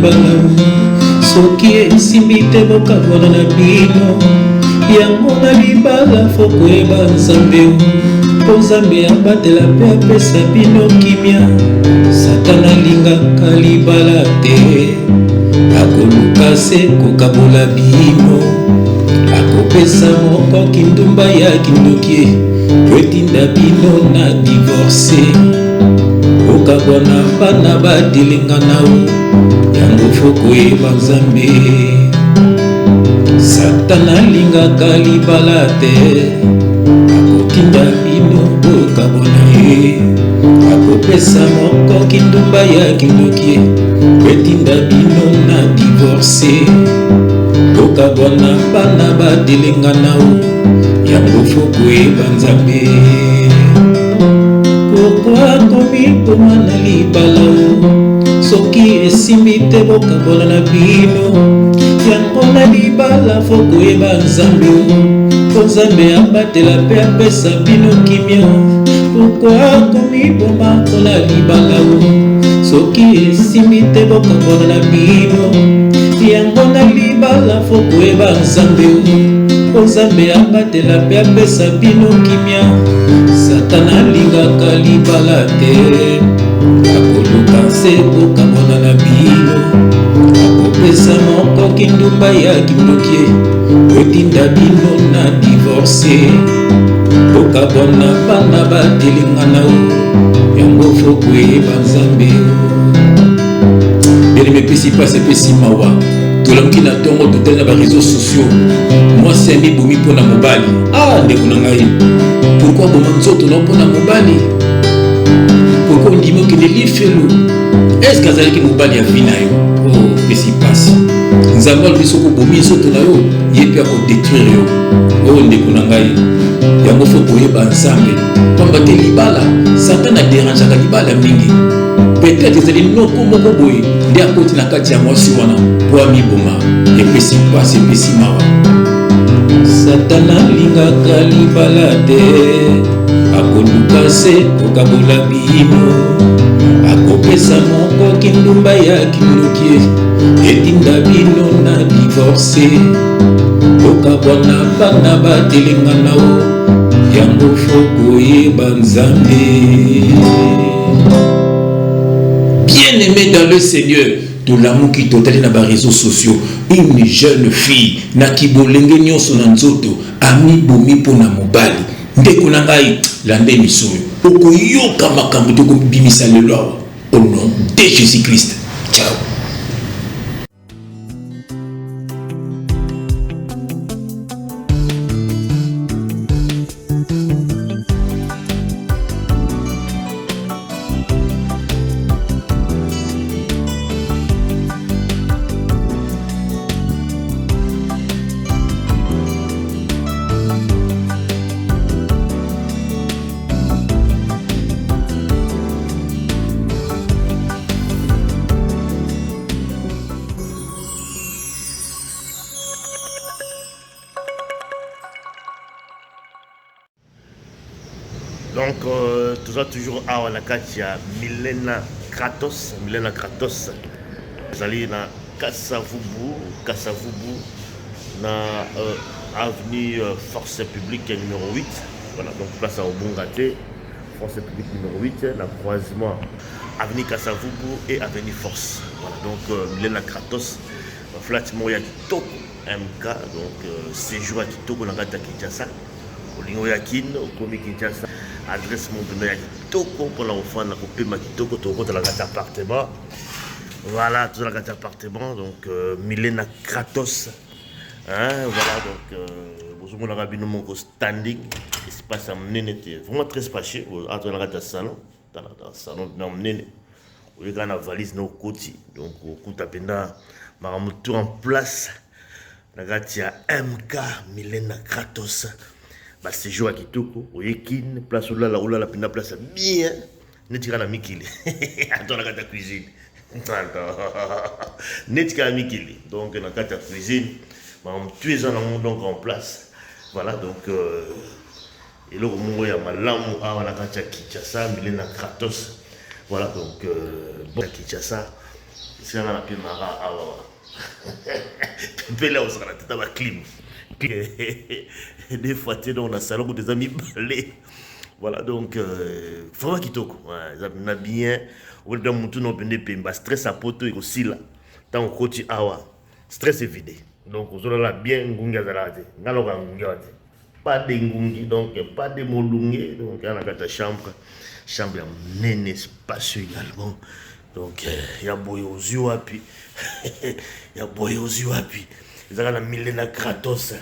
libala soki esimbi te bokabola na bino yango na libala fo koyeba nzambe mpo nzambe abatela mpe apesa bino kimia satana alingaka libala te akoluka se kokabola bino akopesa moko kindumba ya kindoki po etinda bino na divorce okabwana bana batelenga nao yango fo koyeba nzambe satana alingaka libala te akotinda bino okabwana ye akopesa moko kindumba ya kindoki po etinda bino na divorce okabwana bana batelenga nao yango fo koyeba nzambe pourkoi komikoma na libala soki esimbi te bokabola na bino yango na libala fo koyeba nzambe mpo nzambe abatela mpe apesa bino kimia pourkoi komiboma mpona libala soki esimbi te bokabola na bino yango na libala fo koyeba nzambe mpo nzambe abatela mpe apesa bino kimia satana alingaka libala te akoluka se kokabona na bino akopesa moko kindumba ya kindoki otinda bino na divorce kokabona bana batelenga nao yango fo koyeba nzambe bien mepesi pasi epesi mawa tolamuki na ntongo totali na bareseau sociaux mwasi ya mibomi mpo na mobali ndeko na ngai pourkoi boma nzoto na mpo na mobali pourkoi ondimi okende lifelo eske azalaki mobali ya vi na yo pesi pasi nzambe alobi soki obomi nzoto na yo ye mpe akodetruire yo ndeko na ngai yango fo koyeba nzambe pamba te libala satana aderangeaka libala mingi peut-être ezali noko moko boye nde akoti na kati ya mwasi wana mpo amiboma epesi pasi epesi mawa satana alingaka libala te akoluka se kokabola bino akopesa moko kindumba ya kindoki etinda bino na divorce okabwana bana batelenga nao yango fo koyeba nzambe. Bien-aimé dans le Seigneur, de l'amour qui total na ba réseaux sociaux, une jeune fille na kibolenge nyonso na nzoto ami bomi pona mobali ndeko na ngai lande misoyo okoyoka makambo to ko bimisa lelo au nom de Jésus-Christ. Ciao. Donc, toujours à la Katia Milena Kratos. J'allais na Kassavubu, na avenue Force Publique numéro 8. Voilà, donc place à Obongate, Force Publique numéro 8, la croisement avenue Kassavubu et avenue Force. Voilà, donc Milena Kratos, flat Moya Kitoko MK, donc séjour à Kitoko Nagata Kinshasa, Olingo Yakin, Okomi Kinshasa. Adresse mon donné à Kitoko pour l'enfant na coupé ma Kitoko to dans la carte appartement. Voilà, tout dans la carte appartement donc Milena Kratos. Hein, voilà donc vous avez rabino mon standing espace à menete. Vraiment très spacieux à dans la carte salon, dans le salon na menene. Vous avez une valise no côté donc au coup tapenda tout en place. La carte MK Milena Kratos. Bah c'est joué à Kitoko, au Yekin, place où là, la pina place bien, netika na mikili. Attends la carte cuisine. Netika na mikili. Donc la carte cuisine, tu es donc en place. Voilà donc et là au y a malamu à la carte Kinshasa, Milena Kratos. Voilà donc bon Kinshasa. C'est un appel Mara. Pépé on sera la tête à ma clim. Des fois, tu es dans le salon où des amis balais. Voilà, donc, vraiment qui toque. On a bien. On a mon tour, on a un stress à poto et aussi là. Tant qu'on coach awa. Stress est vidé. Donc, on a bien ngunga zalade. Ngaloga ngunga. Pas de ngungi, donc pas de molungi. Donc, on a la chambre. Chambre en nene espace également. Donc, il y a boy aux yeux à puis. Il y a boy aux yeux à puis. Ils ont la Milena Kratos.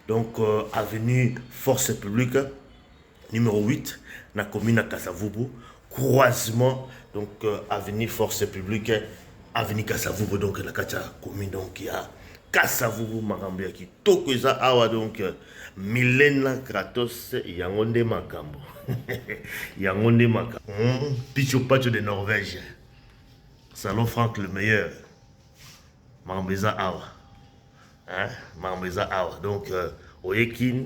Donc, avenue Force Publique, numéro 8, dans la commune de Kasavubu. Croisement, donc, avenue Force Publique, avenue Kasavubu, donc, la commune, donc, il y a Kasavubu, Marambia, qui toque awa, donc, Milena Kratos, Yangonde Makambo. Yangonde Makambo. Picho Pacho de Norvège. Salon Franck le meilleur. Marambeza awa. Marambeza awa. Donc, Oyekin,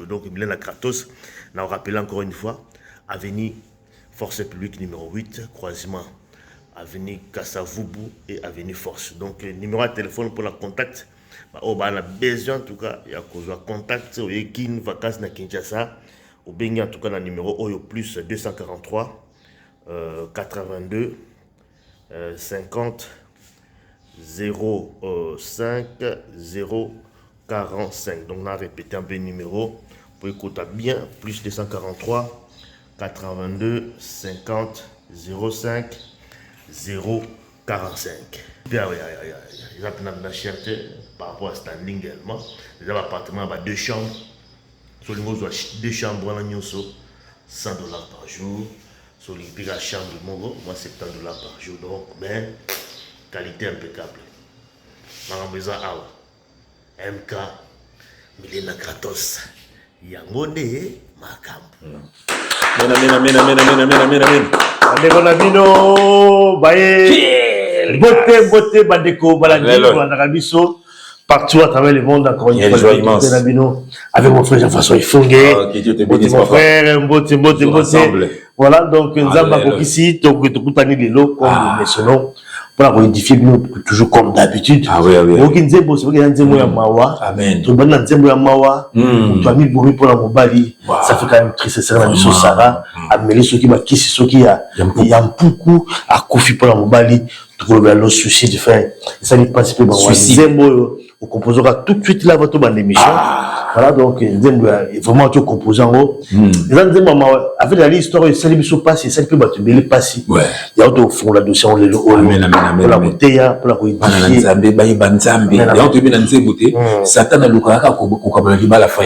donc Milena Kratos, on rappelle encore une fois, avenue Force Publique numéro 8, croisement, avenue Kasavubu et avenue Force. Donc, numéro de téléphone pour la contact, on a besoin en tout cas, il y a contact, Oyekin, vacances na Kinshasa, ou bien en tout cas, le numéro Oyo plus 243 82 50 05 0 45. Donc, on a répété un peu le numéro pour écouter bien. Plus 243 82 50 05 0 45. Il y a la cherté par rapport à standing également. Il y a l'appartement à 2 chambres. Sur le mot, 2 chambres, on a 100 $ par jour. Sur la chambre, moi, 70 $ par jour. Donc, ben, qualité impeccable. On a besoin MK Milena Kratos Yangonde Makambo. Amen. Ndeko na bino baye bote bandeko balandelo na biso partout à travers le monde encore une fois. Avec mon frère Jean-François Ifunge, mon frère Mbote. Voilà, donc Nzamba Kokisi, donc tukutani lelo comme nous mentionnons. Pour la modifier toujours comme d'habitude. Ah oui. Aucun nzembo, c'est vrai qu'il y a un nzembo ya mawa. Amen. Tu as un nzembo ya mawa. Tu as mis boumi pour la mobali. Ça fait quand même triste. C'est la mission Sarah. Amélie ceux qui m'a kissé, ceux qui a beaucoup à Kofi pour la mobali. Tu peux le souci de faire. Ça n'est pas si peu. Nzembo, on composera tout de suite là votre bande d'émission. Voilà, donc nzembo est vraiment tout composant. Les nzembo mawa. Avec l'histoire, ça ne peut pas si ça ne peut pas te mêler pas si. Il y a autre fond là-dessus. On le pour la bouteille, pour la coïntifier. Satan a l'occasion de libala la fin.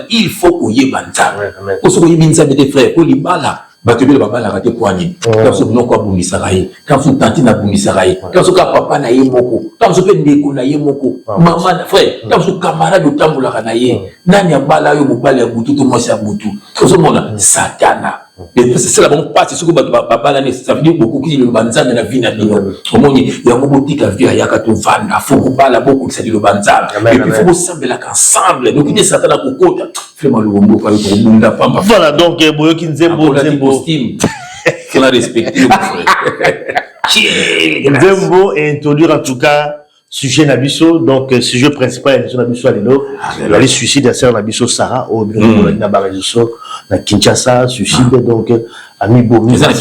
Il faut qu'on y ait banzam. Pour ce qu'on y ait des frères, pour libala. Batubile baba la raté poignée. Quand ce non quoi boumisaraï. Quand ce tantine a boumisaraï. Quand ce papa na yé moko. Quand ce ndeko na yé moko. Maman frère. Quand ce camarade de tamboula na yé. Nani abala yo mobali ya butu to moi c'est butu. Tout ce monde satana. C'est la bonne partie ce que papa là ça veut dire beaucoup qui le banzam na vie na bino. Omoni ya mobotika via ya kato vanda. Faut pas la beaucoup que ça dit le banzam. Et puis faut sembler ensemble. Donc il satana ko kota. Voilà, donc, Boyoki Nzembo. Qu'on a respecté. Nzembo est introduire en tout cas sujet Nabiso, donc sujet principal de Nabiso Alelo, les suicides à Nabiso Sarah, au na Kinshasa, suicide donc ami Bomi na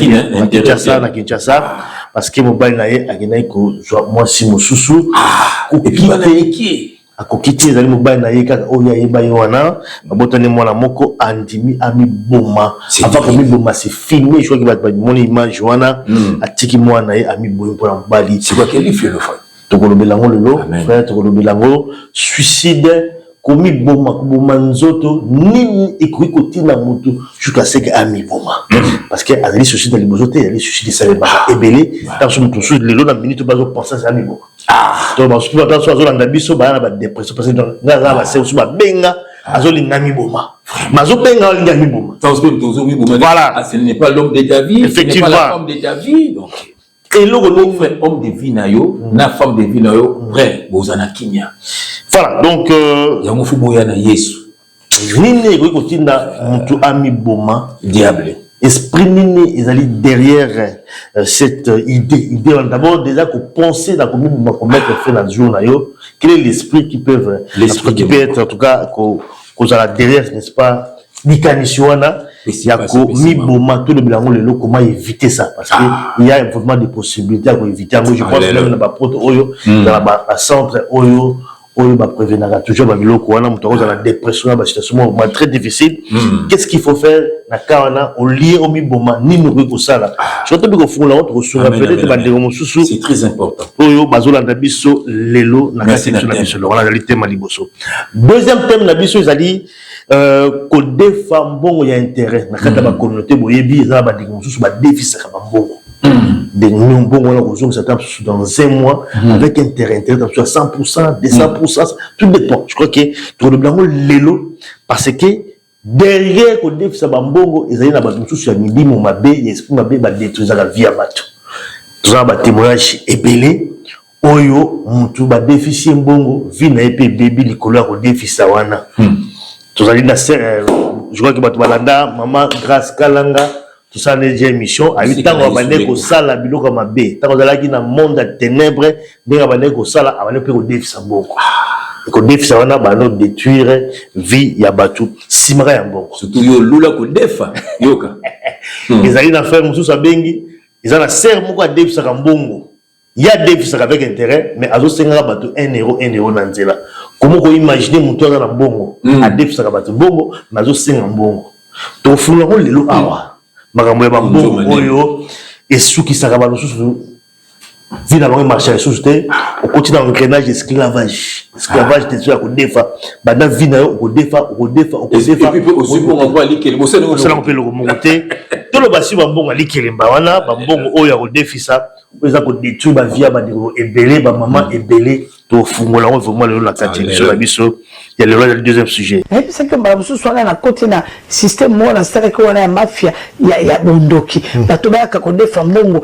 Kinshasa, parce que mobile nae agena ko moi si mosusu et puis banaiki akokiti ezali mobali na ye kaka oyo ayeba ye wana babotani mwana moko andimi amiboma avant komiboma c'est filmé je crois que batomoni image wana atiki mwana ye amiboyi mpona mobali c'est quoi quel livre le frère tokolobela ngo lelo frère tokolobela ngo suicide komiboma koboma nzoto nini ekoki kotina motu jusqu'à ce que amiboma parce que azali suicide na liboso te azali suicide esalebaka ebele ntanso motu mosusu lelo na minute bazopensa eza amiboma donc basuki batanso azolanda biso baya na badépression parce que nga aza base mosusu babenga azolinga miboma mazobenga olinga miboma voilà ce n'est pas l'homme de ta vie, effectivement ce n'est pas la femme de ta vie donc et l'homme frère homme de vie na yo na femme de vie na yo frère bozana kinya voilà donc yango fu boya na Yesu nini ekoki kotinda motu amiboma diable esprit nini ils allaient derrière cette idée d'abord déjà qu'on pensait dans combien on mettre fait dans le jour quel est l'esprit qui peut être en tout cas qu'on a derrière, n'est-ce pas, Nikanishwana, il y a comment tout le bilan comment éviter ça parce qu'il y a vraiment des possibilités pour éviter. Moi je pense même dans la porte oyo dans la centre oyo va prévenir toujours ba biloko wana muto dans la dépression ba situation très difficile. Qu'est-ce qu'il faut faire na kana au lieu au miboma ni nous ko sala je te biko fula autre ressource peut-être ba ndeko mosusu c'est très important oyo bazolanda biso lelo na section na biso on a la thème liboso. Deuxième thème na biso ezali ko defa mbongo ya intérêt na kata ba communauté boyebi za ba ndeko mosusu ba déficit ka mbongo des nombres dans un mois avec intérêt à 100%, 200%, tout dépend. Je crois que tout le blanc l'élo parce que derrière le défi ça bambongo ils allaient là-bas tout sur midi mon mabé esprit mabé va détruire la vie à bateau. Tout ça va témoignage épelé oyo mutu ba déficit mbongo vie na épé baby licola au défi ça wana. Tout ça je crois que batu balanda maman grâce kalanga tout ça n'est déjà émission à 8 ans on va aller au sala biloko mabe tant qu'on a qui dans monde de ténèbres bien on va aller au sala on va aller au défi ça beaucoup et au défi ça on a ba no détruire vie ya batu simra ya mbongo surtout yo lula ko defa yoka les alliés d'affaires musu sa bengi ils ont la serre moko a défi ça mbongo il y a défi ça avec intérêt mais azo senga batu 1 euro na nzela comment ko imaginer mutu na mbongo a défi ça batu mbongo mais azo senga mbongo to fula ko lelo awa makambo ya bambongo oyo esukisaka balosusu vi na bango marché lisusu te okoti na engrenage esclavage te ya kodefa banda vi na yo okodefa osalango mpe lokomongo te toloba si bambongo alikelemba wana bambongo oyo ya kodefisa oyo eza kodétruire bavie ya bandeko ebele bamama ebele tofungola yango vraiment lelo na kati émission na biso ya lelo ya deuxième sujet c'est que bamosusu wana na koti na système moko na stareke wana ya mafia ya bondoki bato bayaka kodefa mbongo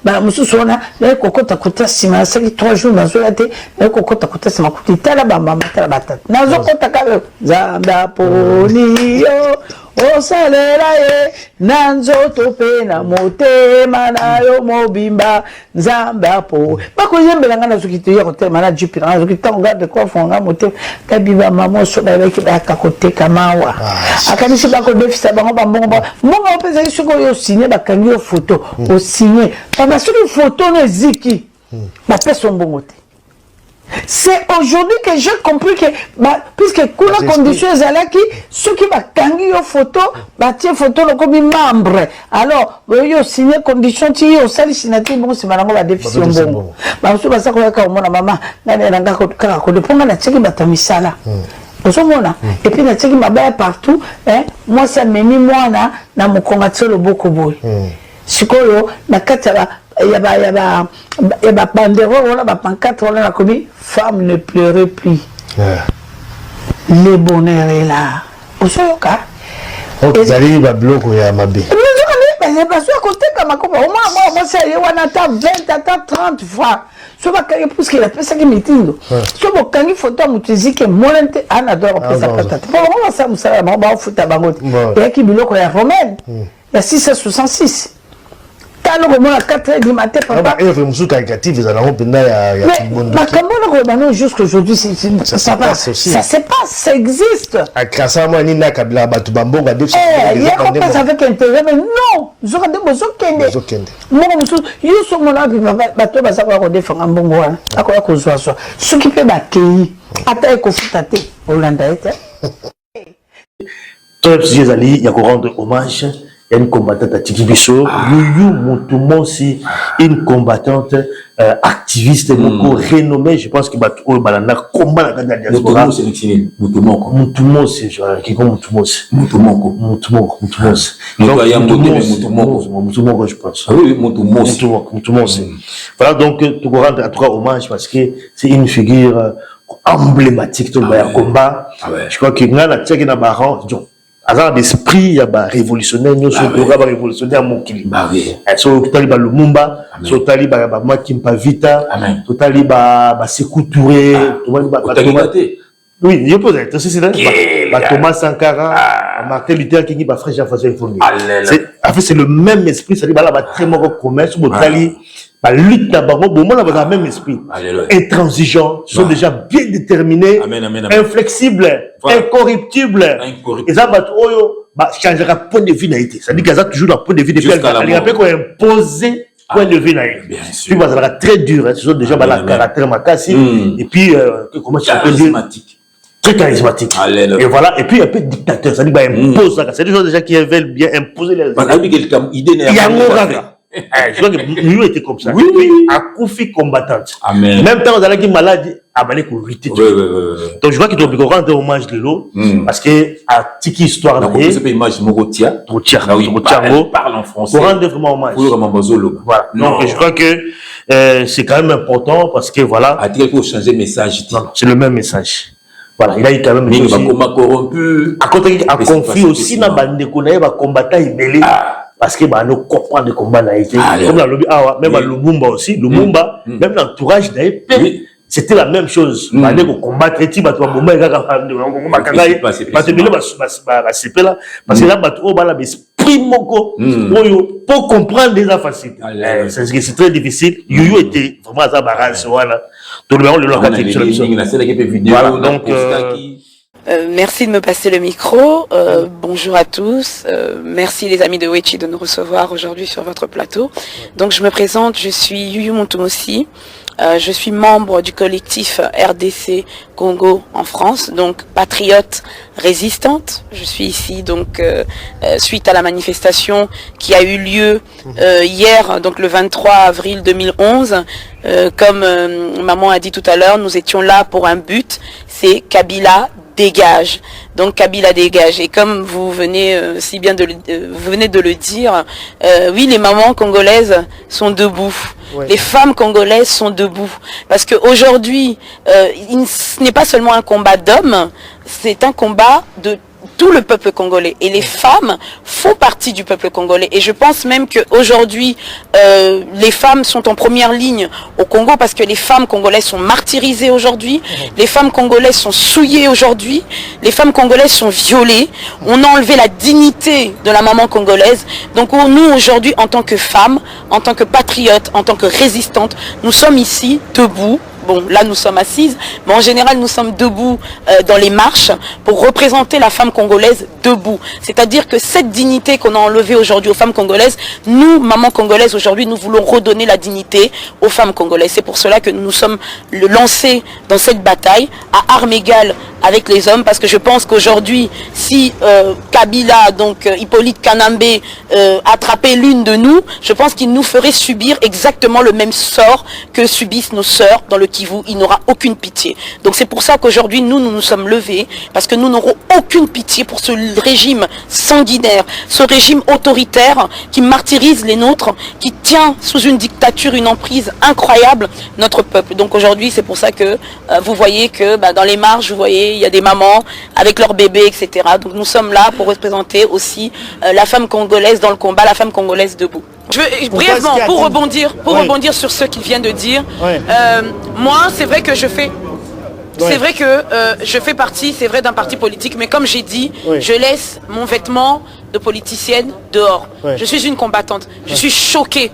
bamosusu wana naye kokota kota nsima nasaki 3 jours nazoya te naye kokota kota nsima kuti tala bamama tala batata nazokota kabe nzambe aponi yo osalela ye na nzoto pe na motema na yo mobimba nzambe apo bakoyembela nga nazoki te ya kotelema na jupi na nazoki ntango garde kofonga motema kabiba mama so bayebaki bayaka koteka mawa akanisi bakodefisa bango bambongo mbongo mpe ezali soki oyo osigne bakangi yo foto osigne pamba soki foto no eziki bapesa mbongo te. C'est aujourd'hui que j'ai compris que puisque la condition est là qui ceux qui va tanguer une photo bâtir photo comme membre alors yo signer condition ti yo sali signature bon c'est malango ba déficit bon ba so ba sa ko ka mona mama na nga ko ka ko de ponga na tiki batamisala osomona et puis na tiki mabaya partout moi ça memi moi na mokonga tsolo boko boy sikoyo na katala yaba banderole wala ba pancarte wala na komi femme ne pleurez plus le bonheur est là osoyoka ezali ba bloko ya mabe mais pas sûr côté comme moi c'est wana ta 20 ta 30 francs so ba kaya parce que la pesa ki mitindo so bo kangi photo mutizike molente ana doit pesa patata pour moi ça musala ba futa bangote et qui biloko ya romaine ya 666 talo ko mona 4h du matin papa et vraiment sous caricative ils allons penda ya bondo mais comment on regarde jusqu'aujourd'hui ça passe ça se passe ça existe à krasa moi ni na kabila batu bambonga de il y a qu'on passe avec intérêt mais non zo kende bozo kende moi musu yuso mona bato ba sa ko defanga mbongo wana akoya ko zwa so soki pe ba kei ata eko futa te olanda ete toi si ali ya ko rendre hommage une combattante à Tikibiso, Youyou Moutumonsi, une combattante activiste beaucoup renommée, je pense que Batou Balana combat la diaspora. Moutumonko sélectionné, Moutumonko. Moutumonsi, qui comme Moutumonsi. Moutumonsi. Donc il y a Moutumonko, je pense. Ah oui, Moutumonsi. Voilà donc tout rendre à trois hommages parce que c'est une figure emblématique de le combat. Je crois que là la tchèque na baran avant l'esprit il y a ba révolutionnaire nous sommes ba révolutionnaire mon kili so totali ba Lumumba so totali ba Makimpa Vita totali ba Sékou Touré oui je pose c'est ça ba Thomas Sankara Martin Luther King ba frère Jean-François Fournier c'est fait, c'est le même esprit, c'est-à-dire, là, très mauvais commerce, la lutte d'abord, bon, moi, on a le même esprit. Intransigeants, sont déjà bien déterminés, inflexibles, incorruptibles. Et ça, changera point de vue naïté. C'est-à-dire qu'il y a toujours un point de vue de vie. Il y a qu'on imposer point de vue naïté. Puis, ça sera très dur, ce sont déjà la caractère makassi. Et puis, comment tu peux dire? Très charismatique. Et voilà, et puis un peu dictateur, c'est-à-dire qu'il impose ça. C'est des gens déjà qui veulent bien imposer les idées. Il y a un je crois que Yuyu était comme ça. Oui. À Koufi combattante. Amen. Même temps, on a qui malade, à Balé pour lutter. Donc je crois qu'il doit rendre hommage de l'eau. Parce que, à Tiki Histoire, donc, on peut image Morotia. Parle en français. Pour rendre vraiment hommage. Voilà. Donc je crois que c'est quand même important parce que voilà. À dire qu'il faut changer le message. C'est le même message. Voilà, il a eu quand même. Il va corrompu. À côté, à conflit aussi, dans le Kounaï, va combattre, il mêlé. Parce que nous comprenons le combat naïté. Comme dans le même à Lumumba aussi, Lumumba, même l'entourage naïté, c'était la même chose. Pour combattre, parce que là, pour comprendre déjà facile. C'est très difficile. Yuyu était vraiment à Zabaraz. Voilà. Tout le monde, donc, merci de me passer le micro. Bonjour à tous. Merci les amis de Wechi de nous recevoir aujourd'hui sur votre plateau. Donc je me présente, je suis Yuyu Montumossi. Je suis membre du collectif RDC Congo en France, donc patriote résistante. Je suis ici donc suite à la manifestation qui a eu lieu hier, donc le 23 avril 2011. Comme maman a dit tout à l'heure, nous étions là pour un but, c'est Kabila dégage. Donc Kabila dégage. Et comme vous venez si bien vous venez de le dire, oui, les mamans congolaises sont debout. Ouais. Les femmes congolaises sont debout. Parce qu'aujourd'hui, ce n'est pas seulement un combat d'hommes, c'est un combat de tout le peuple congolais. Et les femmes font partie du peuple congolais. Et je pense même qu'aujourd'hui, les femmes sont en première ligne au Congo parce que les femmes congolaises sont martyrisées aujourd'hui. Les femmes congolaises sont souillées aujourd'hui. Les femmes congolaises sont violées. On a enlevé la dignité de la maman congolaise. Donc nous, aujourd'hui, en tant que femmes, en tant que patriotes, en tant que résistantes, nous sommes ici, debout. Bon, là nous sommes assises, mais en général nous sommes debout dans les marches pour représenter la femme congolaise debout. C'est-à-dire que cette dignité qu'on a enlevée aujourd'hui aux femmes congolaises, nous, mamans congolaises, aujourd'hui, nous voulons redonner la dignité aux femmes congolaises. C'est pour cela que nous sommes lancés dans cette bataille à armes égales avec les hommes, parce que je pense qu'aujourd'hui, si Kabila, donc Hippolyte Kanambe, attrapait l'une de nous, je pense qu'il nous ferait subir exactement le même sort que subissent nos sœurs dans le Kivu. Il n'aura aucune pitié. Donc c'est pour ça qu'aujourd'hui, nous sommes levés, parce que nous n'aurons aucune pitié pour ce régime sanguinaire, ce régime autoritaire qui martyrise les nôtres, qui tient sous une dictature, une emprise incroyable notre peuple. Donc aujourd'hui, c'est pour ça que vous voyez que dans les marches, vous voyez, il y a des mamans avec leurs bébés, etc. Donc nous sommes là pour représenter aussi la femme congolaise dans le combat, la femme congolaise debout. Je veux, brièvement, pour rebondir sur ce qu'il vient de dire, moi, c'est vrai que je fais... C'est vrai que je fais partie, c'est vrai, d'un parti politique, mais comme j'ai dit, je laisse mon vêtement de politicienne dehors. Je suis une combattante. Je suis choquée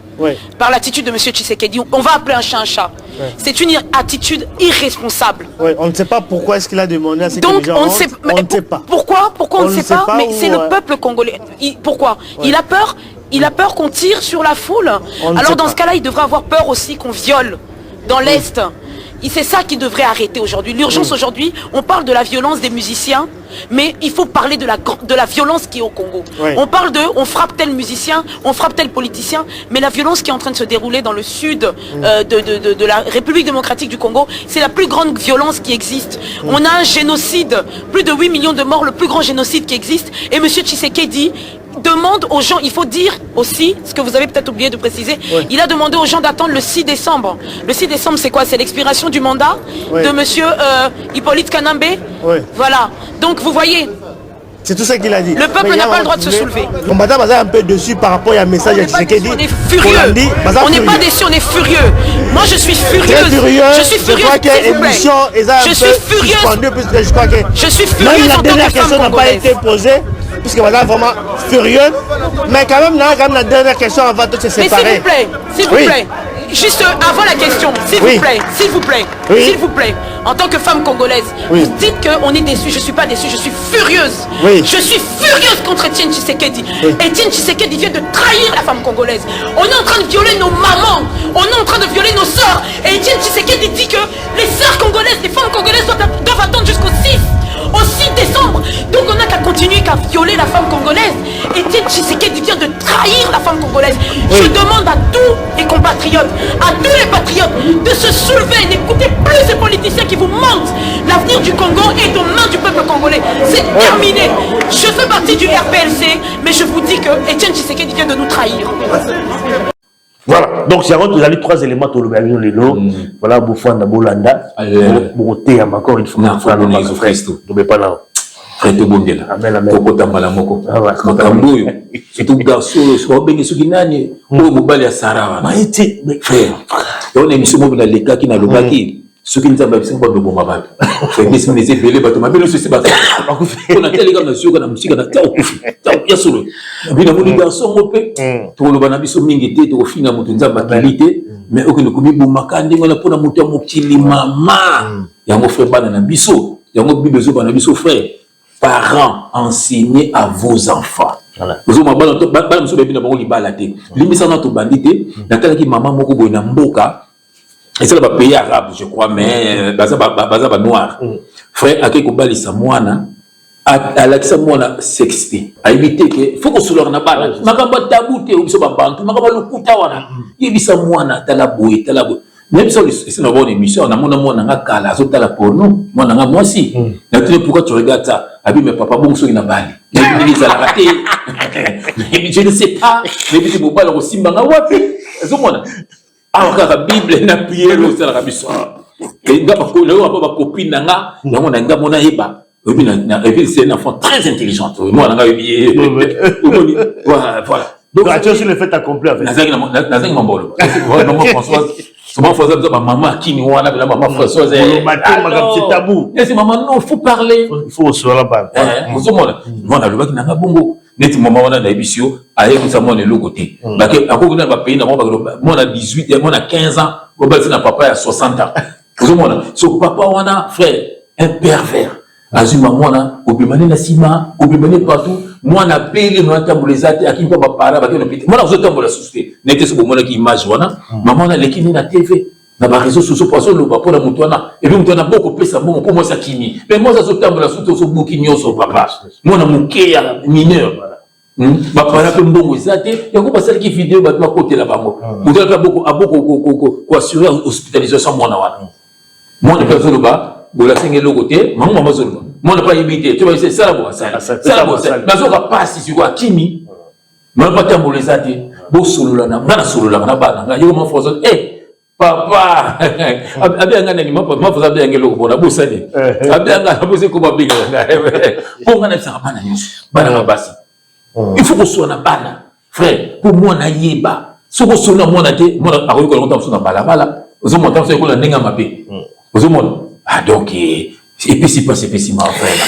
par l'attitude de M. Tshisekedi. On va appeler un chat un chat. C'est une attitude irresponsable. On ne sait pas pourquoi est-ce qu'il a demandé à ce que les gens on ne sait pas. Pourquoi on ne sait pas, mais c'est le peuple congolais. Pourquoi il a peur. Il a peur qu'on tire sur la foule. Alors dans ce cas-là, il devrait avoir peur aussi qu'on viole dans l'Est. C'est ça qui devrait arrêter aujourd'hui. L'urgence aujourd'hui, on parle de la violence des musiciens, mais il faut parler de la violence qui est au Congo. On parle on frappe tel musicien, on frappe tel politicien, mais la violence qui est en train de se dérouler dans le sud de la République démocratique du Congo, c'est la plus grande violence qui existe. On a un génocide, plus de 8 millions de morts, le plus grand génocide qui existe, et M. Tshisekedi demande aux gens, il faut dire aussi, ce que vous avez peut-être oublié de préciser, il a demandé aux gens d'attendre le 6 décembre. Le 6 décembre, c'est quoi? C'est l'expiration du mandat de monsieur Hippolyte Kanambe. Voilà. Donc, vous voyez... C'est tout ça qu'il a dit. Le peuple n'a pas le droit de se soulever. On est un peu dessus par rapport à un message à Tshisekedi. On est furieux. On n'est pas déçus, on est furieux. Moi, je suis furieuse. Je suis furieuse, s'il vous plaît. Je suis furieuse. Je suis furieuse même la dernière question n'a pas été posée. puisque voilà vraiment furieux. Mais quand même, là, la dernière question avant de se séparer. Mais s'il vous plaît, juste avant la question, s'il vous plaît, en tant que femme congolaise, vous dites qu'on est déçu, je ne suis pas déçu, je suis furieuse. Je suis furieuse contre Etienne Tshisekedi. Etienne Tshisekedi vient de trahir la femme congolaise. On est en train de violer nos mamans, on est en train de violer nos sœurs. Et Etienne Tshisekedi dit que les sœurs congolaises, les femmes congolaises doivent attendre jusqu'au 6 décembre. Donc on n'a qu'à continuer qu'à violer la femme congolaise. Etienne Tshisekedi vient de trahir la femme congolaise. Je demande à tous les compatriotes, à tous les patriotes de se soulever, n'écoutez plus ces politiciens qui vous mentent. L'avenir du Congo est aux mains du peuple congolais. C'est terminé. Je fais partie du RPLC, mais je vous dis que Etienne Tshisekedi vient de nous trahir. Voilà, donc c'est vous avez 3 éléments pour le Bénin Lelo. Voilà, Bouffon Bolanda, Boroté, encore une fois, ne pas là. Frère Bongela, Kokota Malamoko, Makamboyo, c'est tout garçon, soit bien ce qui n'a ni au Mobile à Sarah. Maïti, frère, on est mis sur les cas qui n'a le baki. Ce qui nous a fait, c'est pas de bon mabal. Frère, mais si on est ébélé, bah, tu m'as bien le souci, bah, on a tel gars, monsieur, qu'on a musique, on a tel coup, bien sûr. Puis, dans les garçons, on peut, tout le banabiso mingité, tout au final, on a ma qualité, mais aucun coup, Boumakandi, on a pour la montée, mon kili maman. Il y a mon frère Banabiso, il y a mon bibezo Banabiso, frère. Parents, enseignez à vos enfants. Vous avez et c'est le pays arabe, je crois, mais baza noir. Frère, à quel combat les Samoana, à l'Axamona sexté, à éviter que, faut qu'on se leur n'a pas, Makamba tabouté, ou bien Bantu, Makamba le Koutawana, il y a Samoana, Talaboué, Talaboué. Même si c'est une bonne émission, on a mon kala, so tala porno, moi aussi. Pourquoi tu regardes ça? Abi, mais papa, bon, so il n'a pas. Je ne sais pas, mais c'est pour pas le Simba, wapi. Alors, la Bible n'a prié le Seigneur Rabisson. Et là, ma copine n'a et puis c'est un enfant très intelligent. Moi, on a oublié. Voilà. Donc, sur le fait accompli, en fait. Maman Françoise. Maman Françoise, maman qui nous a la maman Françoise. C'est tabou. C'est maman, non, il faut parler. Il faut se la moi, on a le bac n'a pas bongo. Net maman, on a l'habitude, ailleurs, nous avons le côté. Parce que, à cause de notre pays, moi, on a 18, moi, on a 15 ans, on a papa à 60 ans. So, papa, on a, frère, un pervers. Azuma, moi, on a, na sima, on partout. Moi, on a payé, nous, on les athées, à qui on va parler, à qui on a payé. Moi, on a la société. N'était ce que moi, qui image, voilà. Maman, on a l'équipe na TV. Na ba réseau social poisson le pour la moutouana et puis moutouana beaucoup plus ça bon pour moi ça kimi mais moi ça se tombe la soute so bouquinho so papa moi na mukeya mineur ba para pe mbongo zate ya ko passer qui vidéo ba côté là bango moutouana beaucoup ko assurer hospitalisation moi na wana moi na personne ba bola sengé le côté maman mazolo moi na pas imité tu vois c'est ça la ça mais on va passer sur quoi kimi mais pas tambo les zate bo solo là na solo là na ba na yo ma fozo papa, abia ngana ni mapa mafuza abia ngelo ko na busani. Abia ngana buse ko babinga ngana. Pour ngana bisa bana nyusu. Bana mabasi. Il faut que soit na bana. Frère, pour moi na yeba. Soko sona mona te, mona akoyi ko lonta sona bala bala. Ozo monta so ko la ndinga mabe. Ozo mona. Ah donc et puis si pas si ma frère.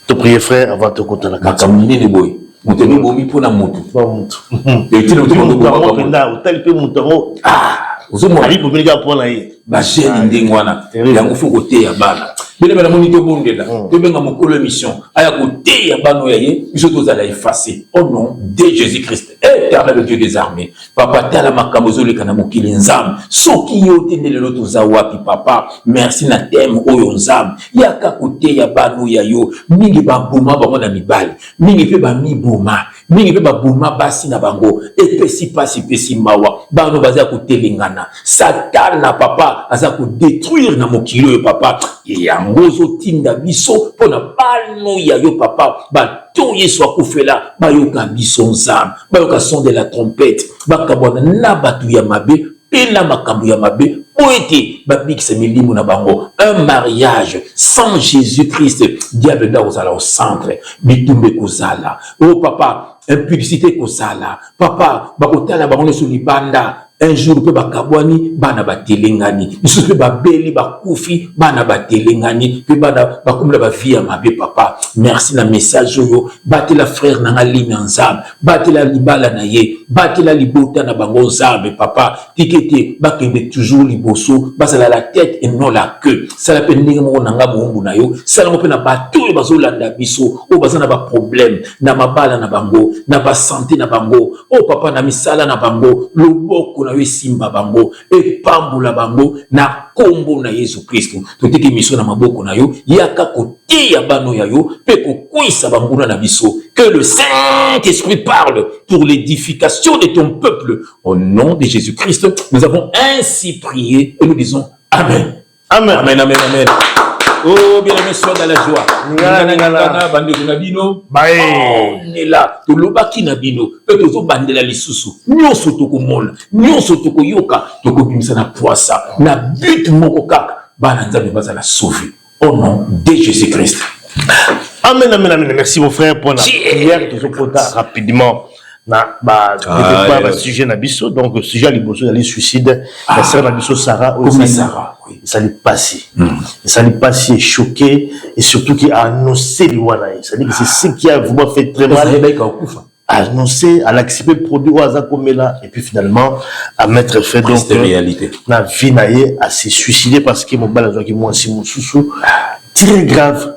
Te prier frère avant de compter la carte. Makamini ni boy. Mutemi bomi pona mutu. Et tu le monde ko penda, hotel pe mutoro. Ah. Ali pour venir pour là ba jeune ndengwana yango faut côté ya bana bele bana moni to bondela to benga mokolo émission aya côté ya bana yaye biso to za la effacer au nom de Jésus-Christ éternel Dieu des armées papa tala makambo zo le kana mokili nzam soki yo tendele loto za wapi papa merci na thème oyo nzam yaka côté ya bana yayo mingi ba boma ba mona mibali mingi pe ba miboma mingi pe ba boma basi na bango epesi pasi mawa bana baza kotelengana satana papa aza ko détruire na mokili papa yango zo tinda biso pona bano ya yo papa ba to yesu akufela bayoka biso nzam bayoka son de la trompette bakabona na batu ya mabe pela makambo ya mabe poete babikisa milimo na bango un mariage sans Jésus-Christ diable da kozala au centre bitumbe kozala oh papa impudicité kozala papa bakotala bango sur libanda un jour pe bakabwani bana batelengani misusu pe babeli bakufi bana batelengani pe bana bakomela bavia mabe papa merci na message oyo batela frère na ngali na nzambe batela libala na ye batela libota na bango nzambe papa tikete bakende toujours liboso basala la tête et non la queue sala pe ndenge moko nanga moumbu na yo sala mo pe na bato oyo bazolanda biso o bazana ba problème na mabala na bango na ba santé na bango o papa na misala na bango loboko na yo simba bango e pambula bango na kombo na Yesu Kristo totiki miso na maboko na yo yaka kotia bano ya yo pe kokwisa banguna na biso que le Saint-Esprit parle pour l'édification de ton peuple au nom de Jésus-Christ nous avons ainsi prié et nous disons amen Amen. Amen amen amen. Oh, bien aimé, sois dans la joie. Ngana bande na bino. Bae. On est là. To lobaki na bino. Pe tozo bandela lisusu. Nyonso tokomona. Nyonso tokoyoka. Tokobimisa na poisa. Na but moko kaka. Bana nzambe bazala sauver. Au nom de Jésus-Christ. Amen, amen, amen. Merci mon frère pour la prière que je porte rapidement. Na sujet na biso donc sujet liboso les suicides la sœur na biso Sarah aussi Sarah oui ça lui passé ça lui passé choqué et surtout qui a annoncé le wana ça dit que c'est ce qui a vraiment fait très mal annoncé à l'accepter produit au hasard comme là et puis finalement à mettre fin donc réalité na vie naie à se suicider parce que mon balazo qui moi si mon sousou très grave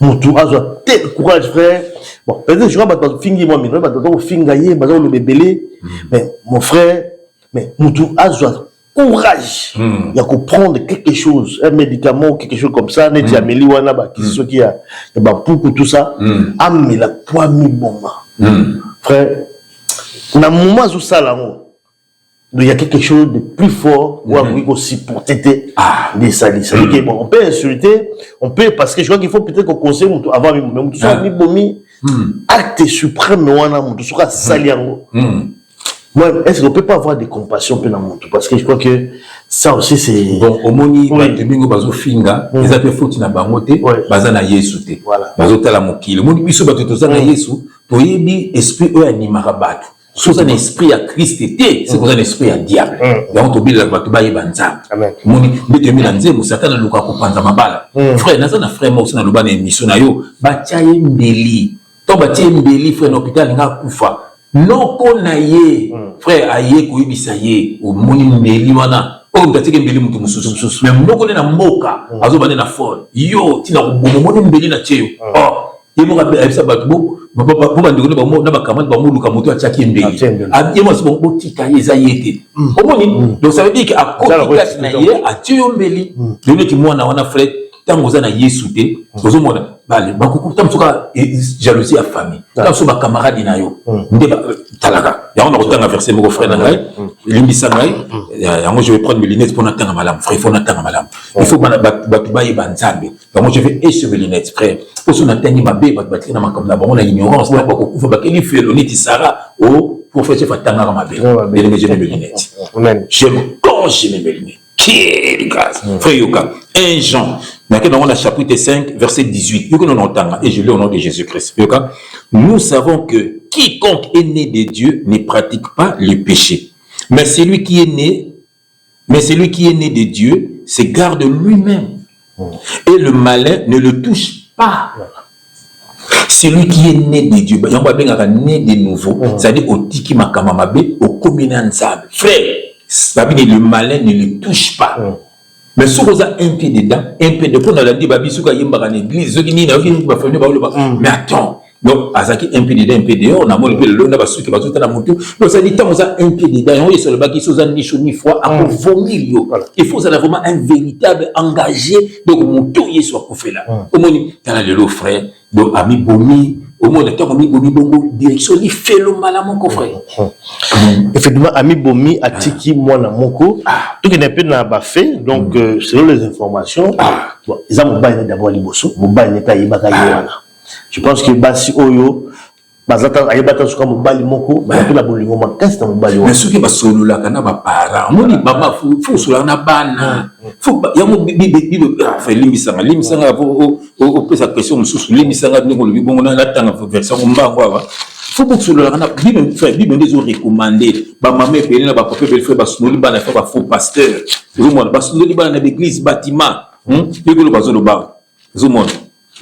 mon tour a tel courage frère. Bon, peut-être je vois pas fingi moi mais pas dans fingayer pas dans le bébé mais mon frère mais mon tour a courage il y a qu'on prendre quelque chose un médicament quelque chose comme ça net diamélie wana ba qui ce qui a ba pour tout ça amener la poids mi bon frère na moment où ça là il y a quelque chose de plus fort ou oui aussi pour t'aider des salis ça dit que bon on peut insulter on peut parce que je crois qu'il faut peut-être qu'on conseille avant même tout ça mi bomi acte suprême wana mutu soka saliango moi est-ce qu'on peut pas avoir des compassion pe na mutu parce que je crois que ça aussi c'est bon au moni bingo bazo finga les appels faute na bangote bazana Yesu te bazo tala mokili moni biso bato tozana Yesu toyebi esprit o animara bato sous un esprit à Christ était c'est un esprit à diable donc to bila bato ba yebanza moni bete mi na nzemo satana luka ko panza mabala frère nazana frère mo na lobana émission na yo ba tiaye mbeli to ba tiaye mbeli frère na hôpital nga kufa noko na ye frère aye ko yibisa ye o moni mbeli wana o ngatike mbeli mutu mususu mais noko na moka azo bane na phone yo tina ko bomo moni mbeli na tieyo yemo ka bisa bato bo bandeko na bakamati bamoluka moto atiaki mbeli yemo asi bongo botika ye eza ye te omoni donc ça veut dire que akoki kati na ye atie yo mbeli doneki mwana wana frère ntango oza na Yesu te ozomona bale bakokuta mosuka jalousie ya famille ntango so bakamaradi na yo nde talaka yango na kotanga verset moko frère na ngai elimbisa ngai yango je vais prendre mes lunettes pour natanga malamu frère il faut natanga malamu il faut bato bayeba nzambe yango je vais essayer mes lunettes frère poso natangi mabe bato batika na makambo na bango na ignorance na bakokufa bakeli felo neti Sarah o prophète chef atangaka mabe elenge je mets mes lunettes quand je mets mes lunettes quelle grâce frère yoka 1 Jean dans le chapitre 5 verset 18 et je lis au nom de Jésus-Christ yoka nous savons que quiconque est né de Dieu ne pratique pas le péché mais celui qui est né de Dieu se garde lui-même et le malin ne le touche pas. Celui qui est né de Dieu, il y a né de nouveau, c'est-à-dire au tiki makamamabe, au communanzable. Frère, le malin ne le touche pas. Mais si vous avez un pied dedans, un pied dedans, on a dit, mais attends. Donc, Azaki un pied dedans, un pied dehors, on a montré le long, on a su que la moto. Donc, ça dit, tant on a un pied dedans, on est sur le bac, il faut ni chaud ni froid, à vomir. Il faut vraiment un véritable engagé. Donc, mon tour, il soit pour faire là. Au moins, dans le frère, donc, ami Bomi, au moins, le temps, ami Bomi, bongo, direction, il fait le mal à mon frère. Effectivement, ami Bomi, a tiki, moi, na moko. Tout qui n'est pas fait, donc, selon les informations, ils ont d'abord l'Ibosso, Mobile n'est pas Ibaka. Je pense que Bassi Oyo, Bazata, Ayabata, Suka Mobali Moko, la Bolingo, Makasta Mobali. Mais ce qui va solo là, quand on a parents, on dit, maman, faut sur la banane. Faut, il y a mon bébé, fait l'émission, au sa question, sous l'émission, on a la version, on va voir. faut que tu le Bible frère Bible des ont recommandé ba maman pélé na ba papa belle frère ba sunoli ba na faire ba faux pasteur zomona ba sunoli ba na l'église bâtiment que le bazo le ba zomona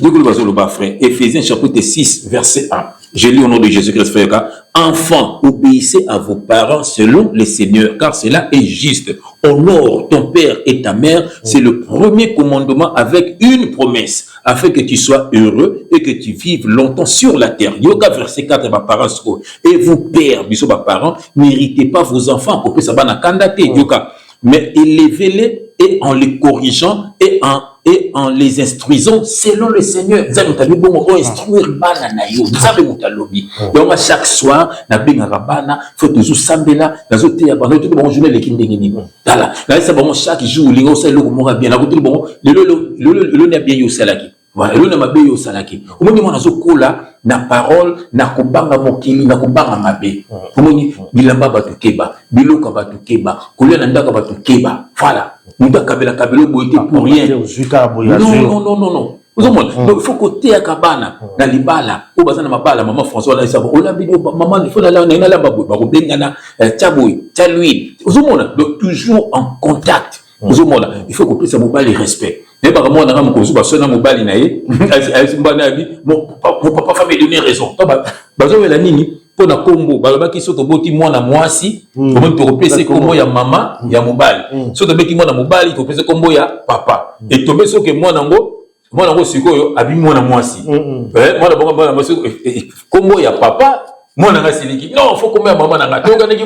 que le bazo le ba frère Éphésiens chapitre 6 verset 1 je lis au nom de Jésus-Christ frère enfants obéissez à vos parents selon le Seigneur car cela est juste honore ton père et ta mère c'est le premier commandement avec une promesse afin que tu sois heureux et que tu vives longtemps sur la terre. Yoga verset 4 ma parents et vous pères biso ba parents n'héritez pas vos enfants pour que ça bana kandate yoga mais élevez-les et en les corrigeant et en les instruisant selon le Seigneur. Nzambe tabi bongo o instruire bana na yo. Nzambe mutalobi. Donc chaque soir na benga bana faut toujours sambela nazo te ya bana tout bon journée l'équipe ndengeni. Voilà. Là ça bon chaque jour lingo ça le mo bien. Na kote bon le na bien yo salaki. Voilà, le na mabe yo salaki. Omoni mona zo kola na parole na kobanga mokili na kobanga mabe. Omoni bilamba batukeba, biloka batukeba, kolela ndaka batukeba. Voilà. Muda kabela boité pour rien. Non. Vous donc il faut côté à kabana na libala o bazana mabala maman François là ça on a vidéo maman il faut la na la baboy ba ko bengana tchaboy tchalui vous monde donc toujours en contact vous monde il faut qu'on puisse mobile respect mais par rapport à mon ba sona mobile naé mbana bi mon papa famille donner raison bazo la nini pona kombo balobaki soto boti mwana mwasi comment to repese kombo ya mama ya mobile soto beki mwana mobile to repese kombo ya papa et tombe soke mwana ngo sikoyo abi mwana mwasi mwana bongo mwana mwasi kombo ya papa mwana ngasiliki non faut kombo ya mama nanga toka neki